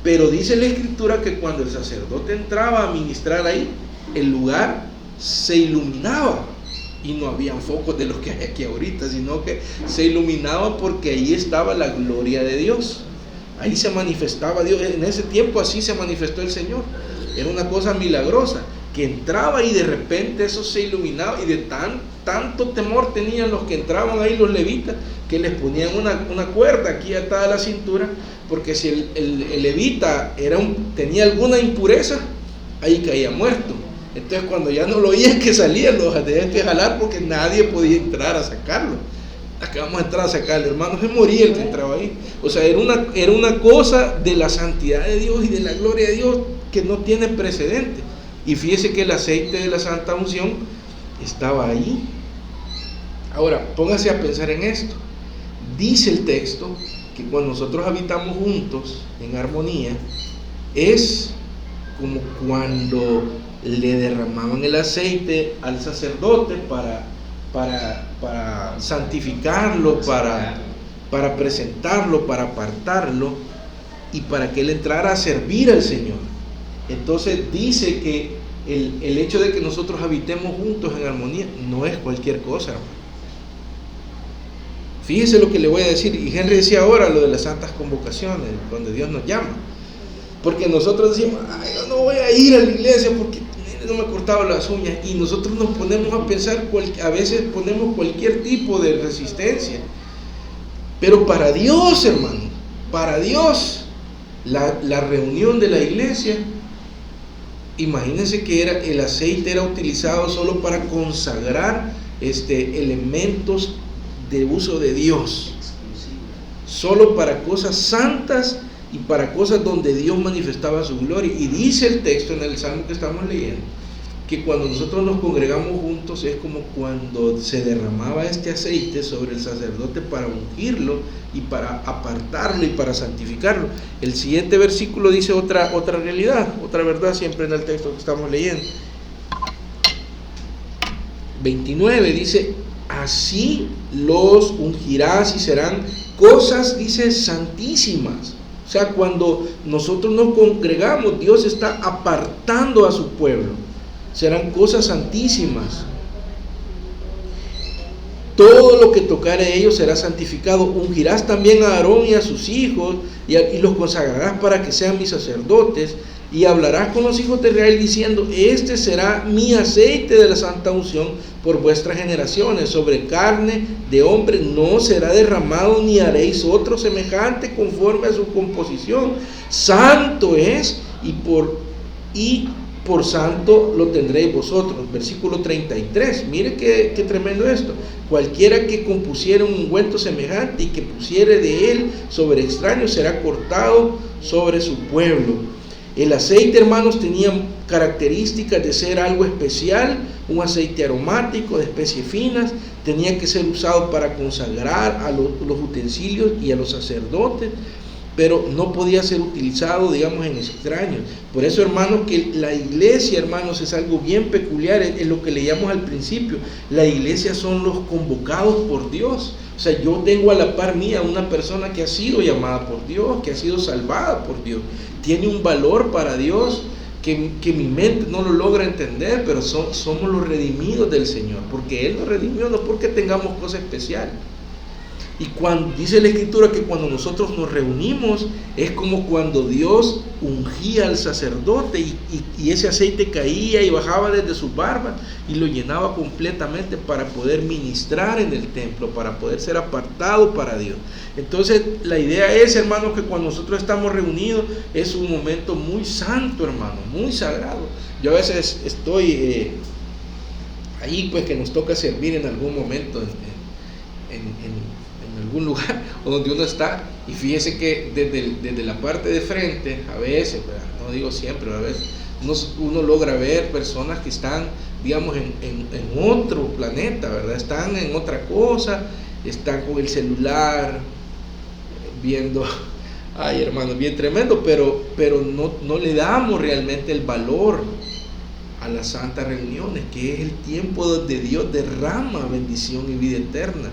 Pero dice la escritura que cuando el sacerdote entraba a ministrar ahí, el lugar se iluminaba. Y no habían focos de los que hay aquí ahorita, sino que se iluminaba porque ahí estaba la gloria de Dios. Ahí se manifestaba Dios. En ese tiempo así se manifestó el Señor. Era una cosa milagrosa, que entraba y de repente eso se iluminaba, y de tanto temor tenían los que entraban ahí, los levitas, que les ponían una cuerda aquí atada a la cintura, porque si el levita tenía alguna impureza, ahí caía muerto. Entonces cuando ya no lo oían que salía, los tenían que jalar porque nadie podía entrar a sacarlo. Acá vamos a entrar a sacarlo, hermano, se moría el que entraba ahí. O sea, era una cosa de la santidad de Dios y de la gloria de Dios que no tiene precedente. Y fíjese que el aceite de la santa unción estaba ahí. Ahora, póngase a pensar en esto. Dice el texto que cuando nosotros habitamos juntos en armonía, es como cuando le derramaban el aceite al sacerdote para santificarlo, para presentarlo, para apartarlo, y para que él entrara a servir al Señor. Entonces dice que el hecho de que nosotros habitemos juntos en armonía no es cualquier cosa, hermano. Fíjese lo que le voy a decir, y Henry decía ahora lo de las santas convocaciones, donde Dios nos llama. Porque nosotros decimos, yo no voy a ir a la iglesia porque no me he cortado las uñas, y nosotros nos ponemos a pensar, a veces ponemos cualquier tipo de resistencia. Pero para Dios, hermano, para Dios, la reunión de la iglesia, imagínense que el aceite era utilizado solo para consagrar elementos de uso de Dios, solo para cosas santas y para cosas donde Dios manifestaba su gloria. Y dice el texto en el Salmo que estamos leyendo, que cuando nosotros nos congregamos juntos es como cuando se derramaba este aceite sobre el sacerdote para ungirlo y para apartarlo y para santificarlo. El siguiente versículo dice otra realidad, otra verdad, siempre en el texto que estamos leyendo. 29 dice, así los ungirás y serán cosas, dice, santísimas. O sea, cuando nosotros nos congregamos, Dios está apartando a su pueblo. Serán cosas santísimas. Todo lo que tocare a ellos será santificado. Ungirás también a Aarón y a sus hijos y los consagrarás para que sean mis sacerdotes. Y hablarás con los hijos de Israel diciendo: este será mi aceite de la santa unción por vuestras generaciones. Sobre carne de hombre no será derramado, ni haréis otro semejante conforme a su composición. Santo es, y por santo lo tendréis vosotros. Versículo 33. Mire qué tremendo esto. Cualquiera que compusiere un ungüento semejante y que pusiere de él sobre extraños será cortado sobre su pueblo. El aceite, hermanos, tenía características de ser algo especial, un aceite aromático de especies finas, tenía que ser usado para consagrar a los utensilios y a los sacerdotes, pero no podía ser utilizado, digamos, en extraños. Por eso, hermanos, que la iglesia, hermanos, es algo bien peculiar, es lo que leíamos al principio. La iglesia son los convocados por Dios. O sea, yo tengo a la par mía una persona que ha sido llamada por Dios, que ha sido salvada por Dios, tiene un valor para Dios que mi mente no lo logra entender, pero somos los redimidos del Señor, porque Él nos redimió, no porque tengamos cosas especiales. Y cuando dice la Escritura que cuando nosotros nos reunimos es como cuando Dios ungía al sacerdote y ese aceite caía y bajaba desde sus barbas y lo llenaba completamente para poder ministrar en el templo, para poder ser apartado para Dios. Entonces la idea es, hermanos, que cuando nosotros estamos reunidos es un momento muy santo, hermano, muy sagrado. Yo a veces estoy ahí, pues, que nos toca servir en algún momento en algún lugar o donde uno está, y fíjese que desde la parte de frente, a veces, no digo siempre, a veces uno logra ver personas que están, digamos, en otro planeta, ¿verdad? Están en otra cosa, están con el celular viendo, ay, hermano, bien tremendo, pero no le damos realmente el valor a las santas reuniones, que es el tiempo donde Dios derrama bendición y vida eterna.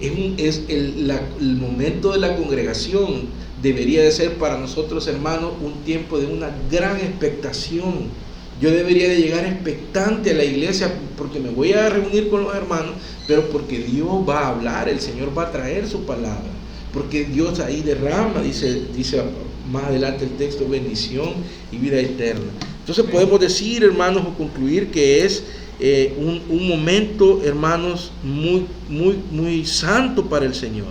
El momento de la congregación debería de ser para nosotros, hermanos, un tiempo de una gran expectación. Yo debería de llegar expectante a la iglesia porque me voy a reunir con los hermanos, pero porque Dios va a hablar, el Señor va a traer su palabra, porque Dios ahí derrama, dice más adelante el texto, bendición y vida eterna. Entonces podemos decir, hermanos, o concluir que es un momento, hermanos, muy santo para el Señor.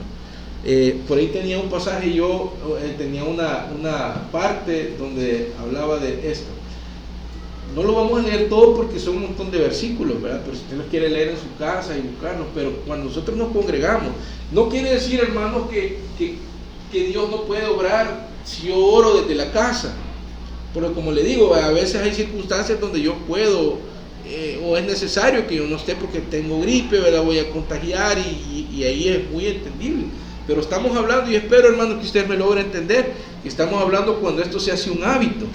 Por ahí tenía un pasaje, yo tenía una parte donde hablaba de esto. No lo vamos a leer todo porque son un montón de versículos, ¿verdad? Pero si usted los quiere leer en su casa y buscarlos, pero cuando nosotros nos congregamos, no quiere decir, hermanos, que Dios no puede obrar si yo oro desde la casa. Porque como le digo, a veces hay circunstancias donde yo puedo o es necesario que yo no esté porque tengo gripe, ¿verdad? Voy a contagiar y ahí es muy entendible. Pero estamos hablando, y espero, hermanos, que usted me logre entender, que estamos hablando cuando esto se hace un hábito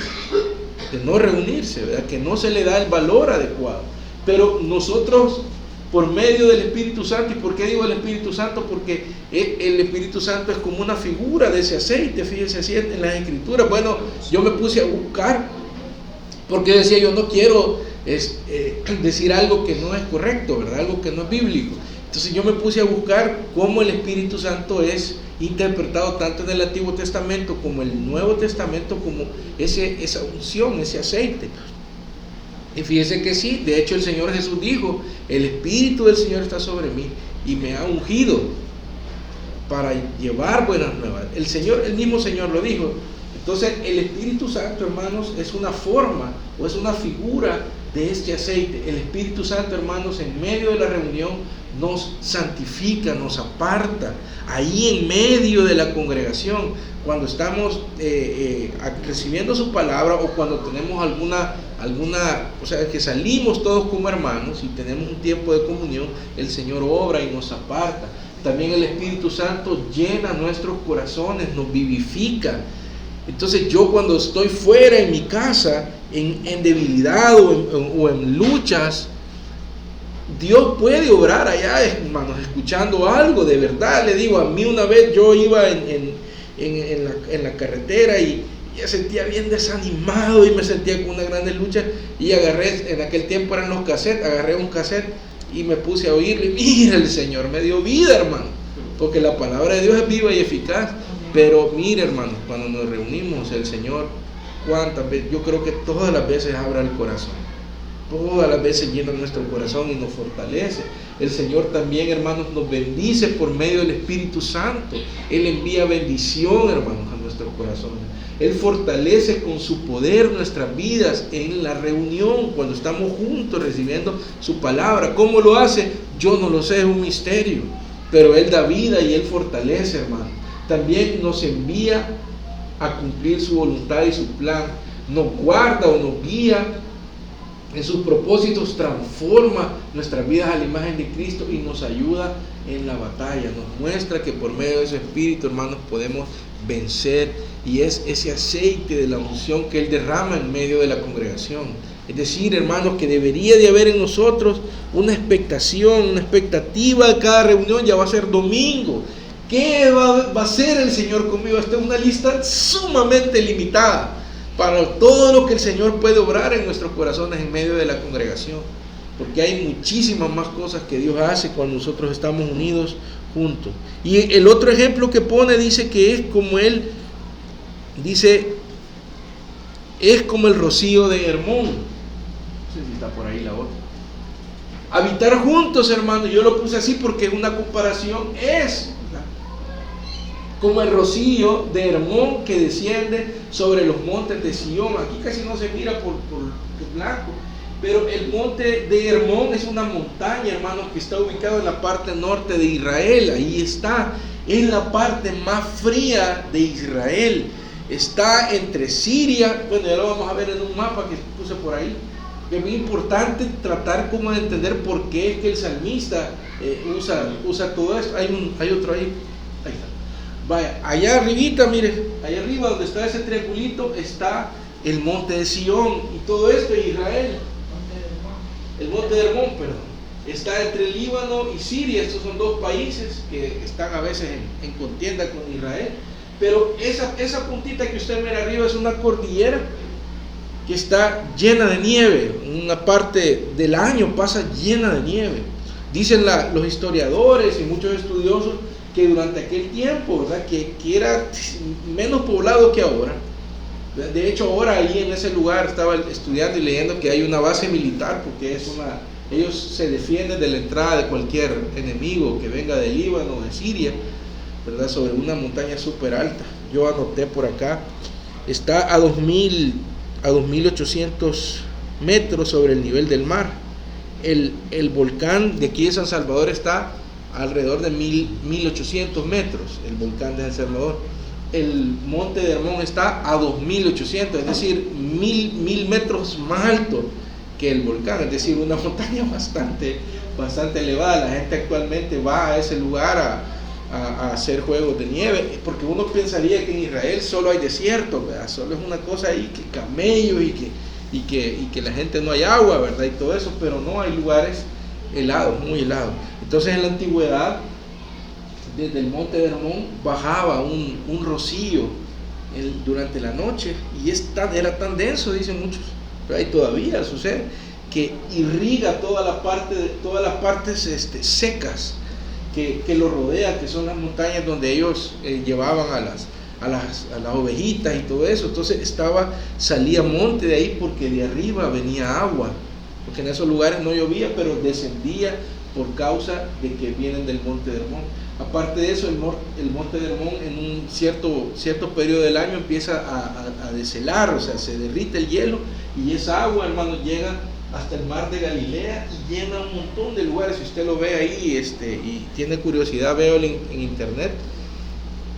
de no reunirse, ¿verdad? Que no se le da el valor adecuado. Pero nosotros, por medio del Espíritu Santo, ¿y por qué digo el Espíritu Santo? Porque el Espíritu Santo es como una figura de ese aceite, fíjense así en las Escrituras. Bueno, yo me puse a buscar, porque decía yo, no quiero decir algo que no es correcto, ¿verdad? Algo que no es bíblico. Entonces yo me puse a buscar cómo el Espíritu Santo es interpretado tanto en el Antiguo Testamento como en el Nuevo Testamento, como esa unción, ese aceite. Y fíjese que sí, de hecho el Señor Jesús dijo: el Espíritu del Señor está sobre mí y me ha ungido para llevar buenas nuevas. El mismo Señor lo dijo. Entonces el Espíritu Santo, hermanos, es una forma o es una figura de este aceite. El Espíritu Santo, hermanos, en medio de la reunión nos santifica, nos aparta. Ahí en medio de la congregación, cuando estamos recibiendo su palabra, o cuando tenemos alguna, o sea, que salimos todos como hermanos y tenemos un tiempo de comunión, el Señor obra y nos aparta. También el Espíritu Santo llena nuestros corazones, nos vivifica. Entonces yo, cuando estoy fuera en mi casa, en debilidad o en luchas, Dios puede obrar allá, hermanos, escuchando algo de verdad. Le digo, a mí una vez yo iba en la carretera y me sentía bien desanimado y me sentía con una gran lucha, y agarré, en aquel tiempo eran los cassettes, agarré un cassette y me puse a oírle. Mira, el Señor me dio vida, hermano, porque la palabra de Dios es viva y eficaz. Pero mire, hermano, cuando nos reunimos, el Señor, cuántas veces, yo creo que todas las veces abra el corazón, todas las veces llena nuestro corazón y nos fortalece. El Señor también, hermanos, nos bendice por medio del Espíritu Santo. Él envía bendición, hermanos, a nuestros corazones. Él fortalece con su poder nuestras vidas en la reunión, cuando estamos juntos recibiendo su palabra. ¿Cómo lo hace? Yo no lo sé, es un misterio, pero Él da vida y Él fortalece, hermano. También nos envía a cumplir su voluntad y su plan, nos guarda o nos guía en sus propósitos, transforma nuestras vidas a la imagen de Cristo y nos ayuda en la batalla, nos muestra que por medio de su Espíritu, hermanos, podemos vencer, y es ese aceite de la unción que Él derrama en medio de la congregación. Es decir, hermanos, que debería de haber en nosotros una expectación, una expectativa de cada reunión. Ya va a ser domingo. ¿Qué va a hacer el Señor conmigo? Esta es una lista sumamente limitada para todo lo que el Señor puede obrar en nuestros corazones en medio de la congregación, porque hay muchísimas más cosas que Dios hace cuando nosotros estamos unidos juntos. Y el otro ejemplo que pone dice que es como Él dice, es como el rocío de Hermón. No sé si está por ahí la otra. Habitar juntos, hermanos, yo lo puse así porque es una comparación, es como el rocío de Hermón que desciende sobre los montes de Sión. Aquí casi no se mira por blanco, pero el monte de Hermón es una montaña, hermanos, que está ubicado en la parte norte de Israel. Ahí está, es la parte más fría de Israel. Está entre Siria, bueno, ya lo vamos a ver en un mapa que puse por ahí. Es muy importante tratar como de entender por qué es que el salmista usa todo esto. Hay otro ahí está. Vaya, allá arribita, mire, allá arriba donde está ese triangulito está el monte de Sión, y todo esto es Israel. El monte de Hermón, perdón, está entre el Líbano y Siria. Estos son dos países que están a veces en contienda con Israel. Pero esa puntita que usted mira arriba es una cordillera que está llena de nieve. Una parte del año pasa llena de nieve. Dicen los historiadores y muchos estudiosos que durante aquel tiempo, ¿verdad?, que era menos poblado que ahora. De hecho, ahora ahí en ese lugar estaba estudiando y leyendo que hay una base militar, porque ellos se defienden de la entrada de cualquier enemigo que venga del Líbano o de Siria, ¿verdad?, sobre una montaña súper alta. Yo anoté por acá, está a 2.800 metros sobre el nivel del mar. El volcán de aquí de San Salvador está alrededor de 1.800 metros, el volcán de San Salvador. El monte de Hermón está a 2.800, es decir, 1.000 metros más alto que el volcán, es decir, una montaña bastante elevada. La gente actualmente va a ese lugar a hacer juegos de nieve, porque uno pensaría que en Israel solo hay desierto, ¿verdad? Solo es una cosa ahí, que camellos y que la gente no hay agua, ¿verdad?, y todo eso, pero no, hay lugares helados, muy helados. Entonces, en la antigüedad, desde el monte de Hermón bajaba un rocío durante la noche, y era tan denso, dicen muchos, pero ahí todavía sucede, que irriga todas las partes secas que lo rodean, que son las montañas donde ellos llevaban a las ovejitas y todo eso. Entonces salía monte de ahí, porque de arriba venía agua, porque en esos lugares no llovía, pero descendía por causa de que vienen del monte de Hermón. Aparte de eso, el monte de Hermón en un cierto periodo del año empieza a deshelar, o sea, se derrite el hielo, y esa agua, hermanos, llega hasta el mar de Galilea y llena un montón de lugares. Si usted lo ve ahí y tiene curiosidad, véalo en internet.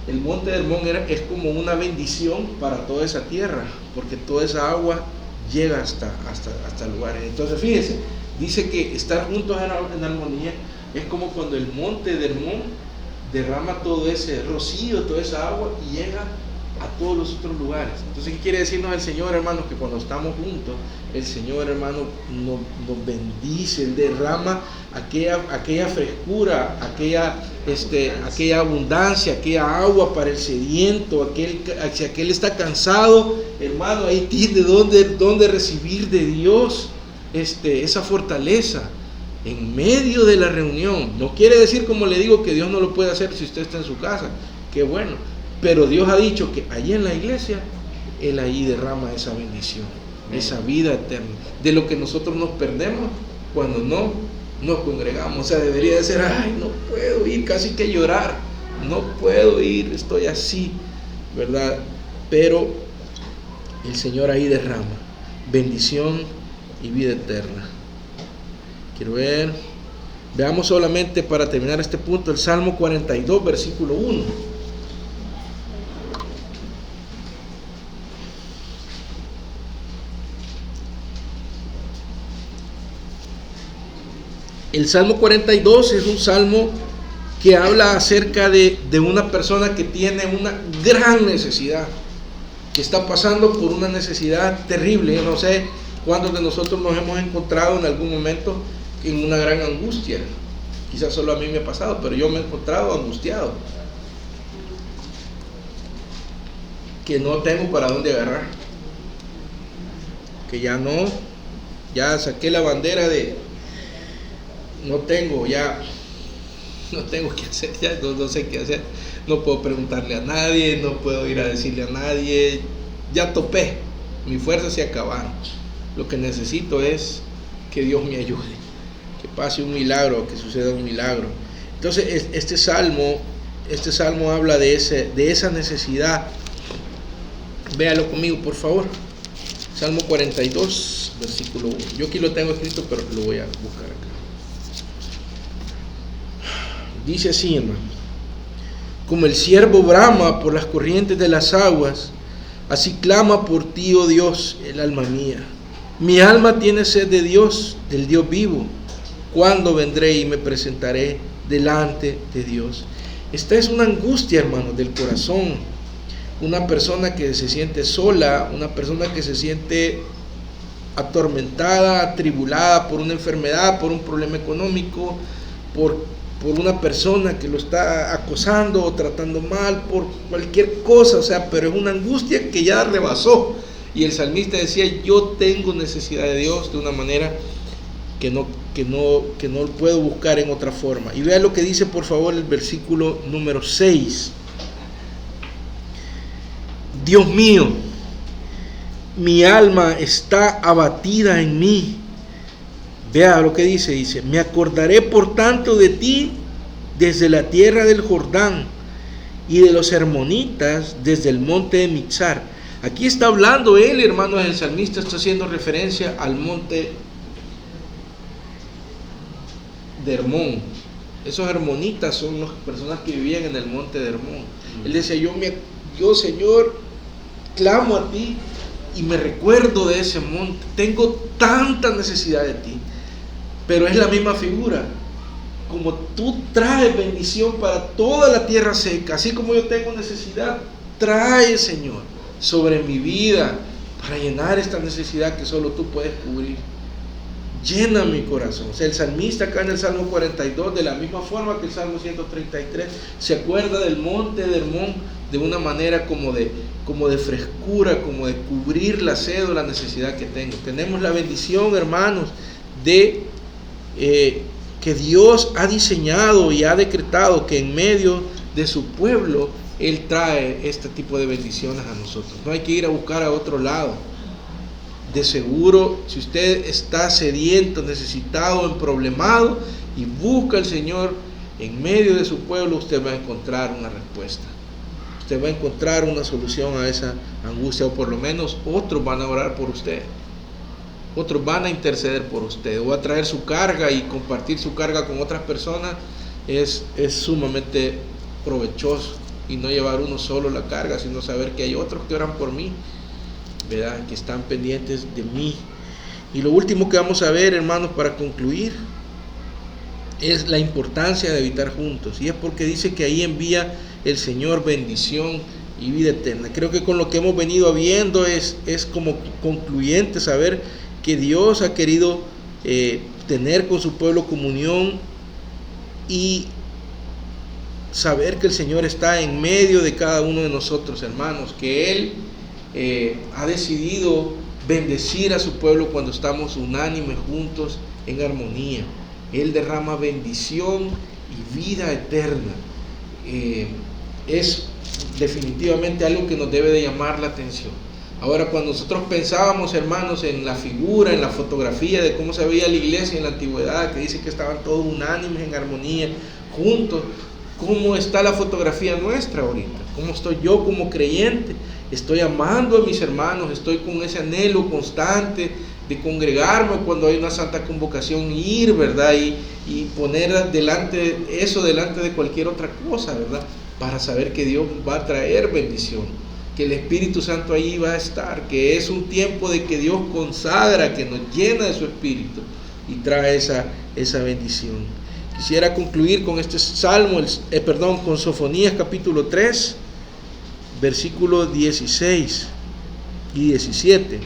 El monte de Hermón es como una bendición para toda esa tierra, porque toda esa agua llega hasta lugares. Entonces, fíjese, dice que estar juntos en armonía es como cuando el monte de Hermón derrama todo ese rocío, toda esa agua, y llega a todos los otros lugares. Entonces, ¿qué quiere decirnos el Señor, hermanos? Que cuando estamos juntos, el Señor, hermano, nos bendice, Él derrama aquella frescura, aquella abundancia, aquella agua para el sediento, si aquel está cansado, hermano, ahí tiene donde recibir de Dios esa fortaleza en medio de la reunión. No quiere decir, como le digo, que Dios no lo puede hacer si usted está en su casa, qué bueno, pero Dios ha dicho que allí en la iglesia Él ahí derrama esa bendición, esa vida eterna, de lo que nosotros nos perdemos cuando no nos congregamos. O sea, debería de ser, ay, no puedo ir, casi que llorar, no puedo ir, estoy así, ¿verdad? Pero el Señor ahí derrama bendición y vida eterna. Quiero ver, veamos solamente para terminar este punto el Salmo 42, versículo 1. El Salmo 42 es un salmo que habla acerca de una persona que tiene una gran necesidad, que está pasando por una necesidad terrible. Yo no sé cuántos de nosotros nos hemos encontrado en algún momento en una gran angustia. Quizás solo a mí me ha pasado, pero yo me he encontrado angustiado, que no tengo para dónde agarrar, que ya saqué la bandera de no tengo qué hacer, ya no sé qué hacer, no puedo preguntarle a nadie, no puedo ir a decirle a nadie, ya topé, mis fuerzas se acabaron. Lo que necesito es que Dios me ayude, que pase un milagro, que suceda un milagro. Entonces este salmo habla de esa necesidad. Véalo conmigo, por favor. Salmo 42, versículo 1. Yo aquí lo tengo escrito, pero lo voy a buscar acá. Dice así, hermano: como el ciervo brama por las corrientes de las aguas, así clama por ti, oh Dios, el alma mía. Mi alma tiene sed de Dios, del Dios vivo. ¿Cuándo vendré y me presentaré delante de Dios? Esta es una angustia, hermano, del corazón. Una persona que se siente sola, una persona que se siente atormentada, atribulada por una enfermedad, por un problema económico, por una persona que lo está acosando o tratando mal, por cualquier cosa, o sea, pero es una angustia que ya rebasó. Y el salmista decía: yo tengo necesidad de Dios de una manera que no puedo buscar en otra forma. Y vea lo que dice, por favor, el versículo número 6. Dios mío, mi alma está abatida en mí. Vea lo que dice, me acordaré por tanto de ti desde la tierra del Jordán y de los hermonitas desde el monte de Mizar. Aquí está hablando él, hermanos, el salmista está haciendo referencia al monte de Hermón. Esos hermonitas son las personas que vivían en el monte de Hermón. Él decía: yo Señor, clamo a ti y me recuerdo de ese monte, tengo tanta necesidad de ti. Pero es la misma figura. Como tú traes bendición para toda la tierra seca, así como yo tengo necesidad, trae, Señor, sobre mi vida para llenar esta necesidad que solo tú puedes cubrir. Llena mi corazón. O sea, el salmista acá en el Salmo 42, de la misma forma que el Salmo 133, se acuerda del monte de Hermón de una manera como de frescura, como de cubrir la sed o la necesidad que tengo. Tenemos la bendición, hermanos, de que Dios ha diseñado y ha decretado que en medio de su pueblo Él trae este tipo de bendiciones a nosotros. No hay que ir a buscar a otro lado. De seguro, si usted está sediento, necesitado, emproblemado y busca al Señor en medio de su pueblo, usted va a encontrar una respuesta. Usted va a encontrar una solución a esa angustia, o por lo menos otros van a orar por usted. Otros van a interceder por usted, o a traer su carga y compartir su carga con otras personas. Es sumamente provechoso, y no llevar uno solo la carga, sino saber que hay otros que oran por mí, ¿verdad?, que están pendientes de mí. Y lo último que vamos a ver, hermanos, para concluir, es la importancia de habitar juntos. Y es porque dice que ahí envía el Señor bendición y vida eterna. Creo que con lo que hemos venido viendo es como concluyente saber que Dios ha querido tener con su pueblo comunión y saber que el Señor está en medio de cada uno de nosotros, hermanos, que Él ha decidido bendecir a su pueblo cuando estamos unánimes, juntos, en armonía. Él derrama bendición y vida eterna. Es definitivamente algo que nos debe de llamar la atención. Ahora, cuando nosotros pensábamos, hermanos, en la figura, en la fotografía de cómo se veía la iglesia en la antigüedad, que dice que estaban todos unánimes, en armonía, juntos, ¿cómo está la fotografía nuestra ahorita? ¿Cómo estoy yo como creyente? Estoy amando a mis hermanos, estoy con ese anhelo constante de congregarme cuando hay una santa convocación, ir, ¿verdad? Y poner delante de cualquier otra cosa, ¿verdad? Para saber que Dios va a traer bendición, que el Espíritu Santo ahí va a estar, que es un tiempo de que Dios consagra, que nos llena de su Espíritu y trae esa bendición. Quisiera concluir con este salmo, con Sofonías capítulo 3, versículos 16 y 17.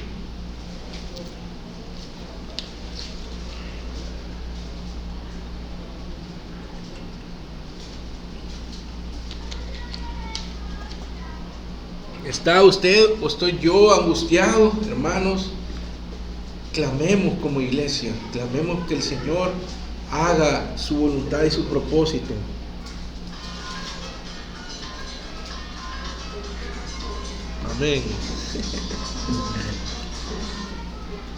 ¿Está usted o estoy yo angustiado, hermanos? Clamemos como iglesia, clamemos que el Señor haga su voluntad y su propósito. Amén.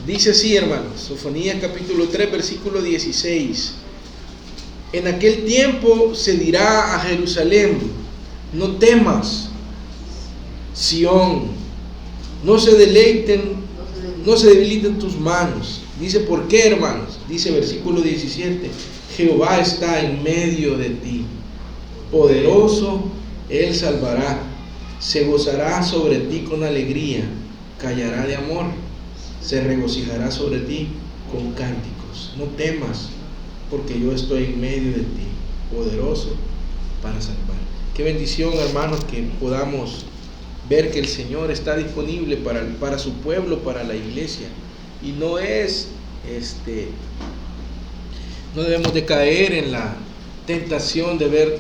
Dice así, hermanos, Sofonías capítulo 3, versículo 16. En aquel tiempo se dirá a Jerusalén: no temas, Sión, no se debiliten tus manos. Dice, ¿por qué, hermanos? Dice versículo 17: Jehová está en medio de ti, poderoso, Él salvará, se gozará sobre ti con alegría, callará de amor, se regocijará sobre ti con cánticos. No temas, porque yo estoy en medio de ti, poderoso para salvar. Qué bendición, hermanos, que podamos ver que el Señor está disponible para su pueblo, para la iglesia. Y no debemos de caer en la tentación de ver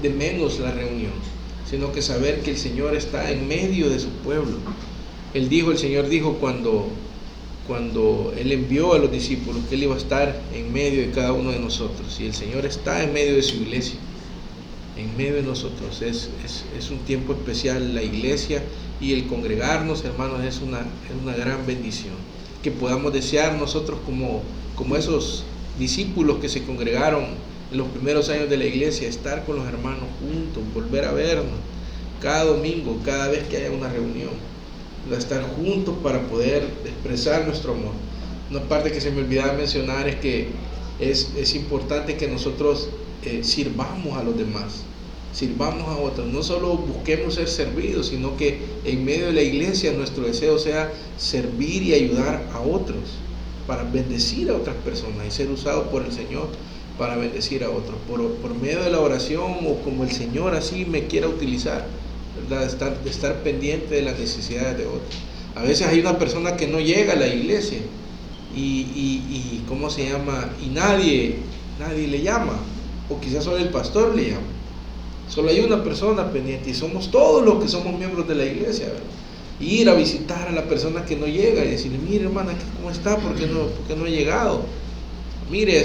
de menos la reunión, sino que saber que el Señor está en medio de su pueblo. El Señor dijo cuando Él envió a los discípulos que Él iba a estar en medio de cada uno de nosotros, y el Señor está en medio de su iglesia, en medio de nosotros. Es un tiempo especial la iglesia, y el congregarnos, hermanos, es una gran bendición. Que podamos desear nosotros como esos discípulos que se congregaron en los primeros años de la iglesia, estar con los hermanos juntos, volver a vernos cada domingo, cada vez que haya una reunión, estar juntos para poder expresar nuestro amor. Una parte que se me olvidaba mencionar es que es importante que nosotros sirvamos a los demás, sirvamos a otros. No solo busquemos ser servidos, sino que en medio de la iglesia nuestro deseo sea servir y ayudar a otros, para bendecir a otras personas y ser usados por el Señor para bendecir a otros, por medio de la oración, o como el Señor así me quiera utilizar, ¿verdad? De estar pendiente de las necesidades de otros. A veces hay una persona que no llega a la iglesia y ¿cómo se llama? Y nadie le llama, o quizás solo el pastor le llama. Solo hay una persona pendiente, y somos todos los que somos miembros de la iglesia, ¿verdad? Ir a visitar a la persona que no llega y decirle: mire, hermana, ¿cómo está? ¿Por qué no ha llegado? Mire,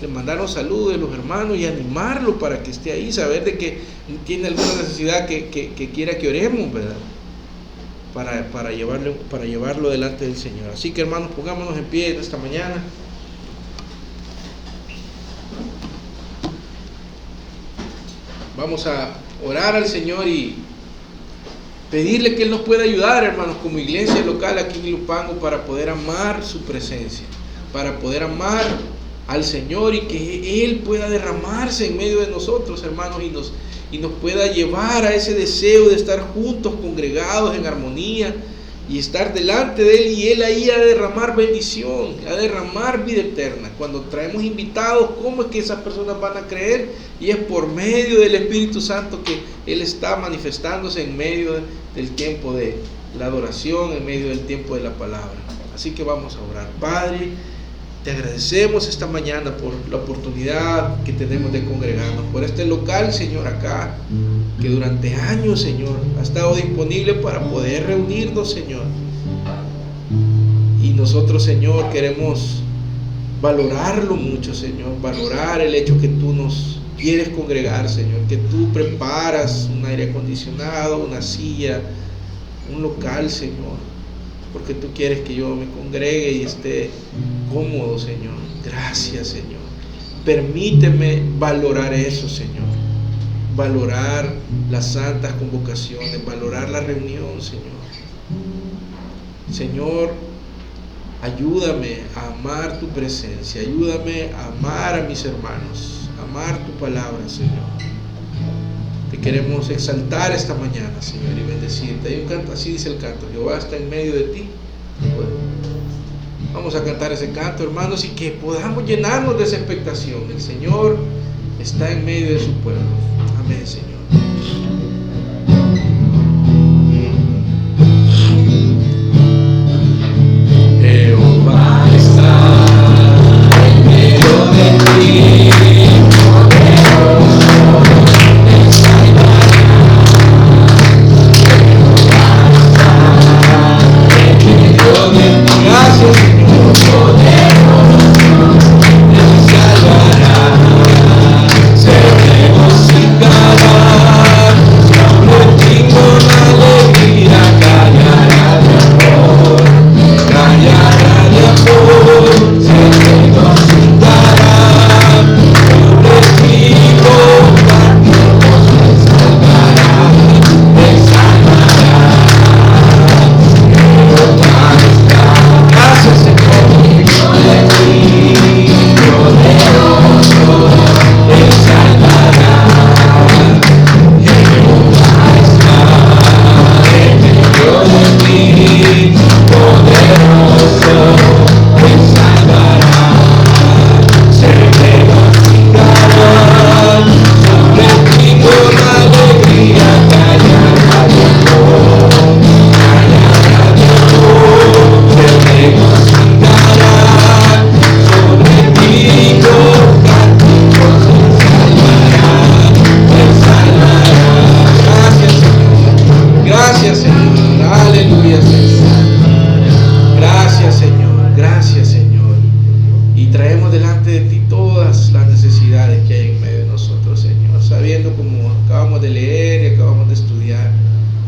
le mandaron saludos de los hermanos, y animarlo para que esté ahí, saber de que tiene alguna necesidad que quiera que oremos, ¿verdad? Para llevarlo delante del Señor. Así que, hermanos, pongámonos en pie esta mañana. Vamos a orar al Señor y pedirle que Él nos pueda ayudar, hermanos, como iglesia local aquí en Ilopango, para poder amar su presencia, para poder amar al Señor, y que Él pueda derramarse en medio de nosotros, hermanos, y nos pueda llevar a ese deseo de estar juntos, congregados en armonía, y estar delante de Él, y Él ahí ha de derramar bendición, ha de derramar vida eterna. Cuando traemos invitados, ¿cómo es que esas personas van a creer? Y es por medio del Espíritu Santo que Él está manifestándose en medio del tiempo de la adoración, en medio del tiempo de la palabra. Así que vamos a orar. Padre, te agradecemos esta mañana por la oportunidad que tenemos de congregarnos, por este local, Señor, acá, que durante años, Señor, ha estado disponible para poder reunirnos, Señor. Y nosotros, Señor, queremos valorarlo mucho, Señor, valorar el hecho que tú nos quieres congregar, Señor, que tú preparas un aire acondicionado, una silla, un local, Señor, porque tú quieres que yo me congregue y esté cómodo, Señor. Gracias, Señor. Permíteme valorar eso, Señor. Valorar las santas convocaciones, valorar la reunión, Señor. Señor, ayúdame a amar tu presencia, ayúdame a amar a mis hermanos, a amar tu palabra, Señor. Te queremos exaltar esta mañana, Señor, y bendecirte. Hay un canto, así dice el canto: Jehová está en medio de ti. Bueno, vamos a cantar ese canto, hermanos, y que podamos llenarnos de esa expectación. El Señor está en medio de su pueblo. Amén, Señor. Jehová está en medio de ti. Gracias, Señor, poderoso, Él salvará, se regocijará, sobre ti con alegría callará de amor, se regocijará, sobre ti con cánticos Él salvará, Él salvará. Gracias, Señor, de ti, poderoso, Él salvará. Jehová está en medio de ti, poderoso, Él salvará. Se regocijará, sobre ti con alegría callará de amor, callará de amor. Se regocijará, sobre ti con cánticos Él salvará, Él salvará. Gracias, Señor. Gracias, Señor. Aleluya, Señor. Gracias, Señor. Gracias, Señor. Y traemos delante de ti todas las necesidades que hay en medio de nosotros, Señor, sabiendo, como acabamos de leer y acabamos de estudiar,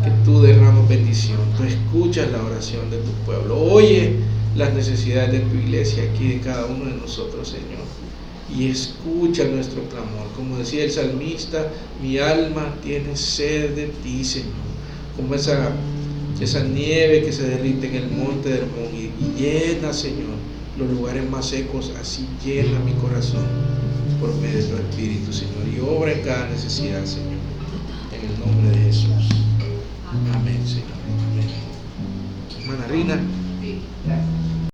que tú derramas bendición. Tú escuchas la oración de tu pueblo. Oye las necesidades de tu iglesia aquí, de cada uno de nosotros, Señor, y escucha nuestro clamor. Como decía el salmista: mi alma tiene sed de ti, Señor. Como esa nieve que se derrite en el monte de Hermón y llena, Señor, los lugares más secos. Así llena mi corazón por medio de tu Espíritu, Señor, y obra en cada necesidad, Señor, en el nombre de Jesús. Amén, Señor. Amén. Hermana Rina.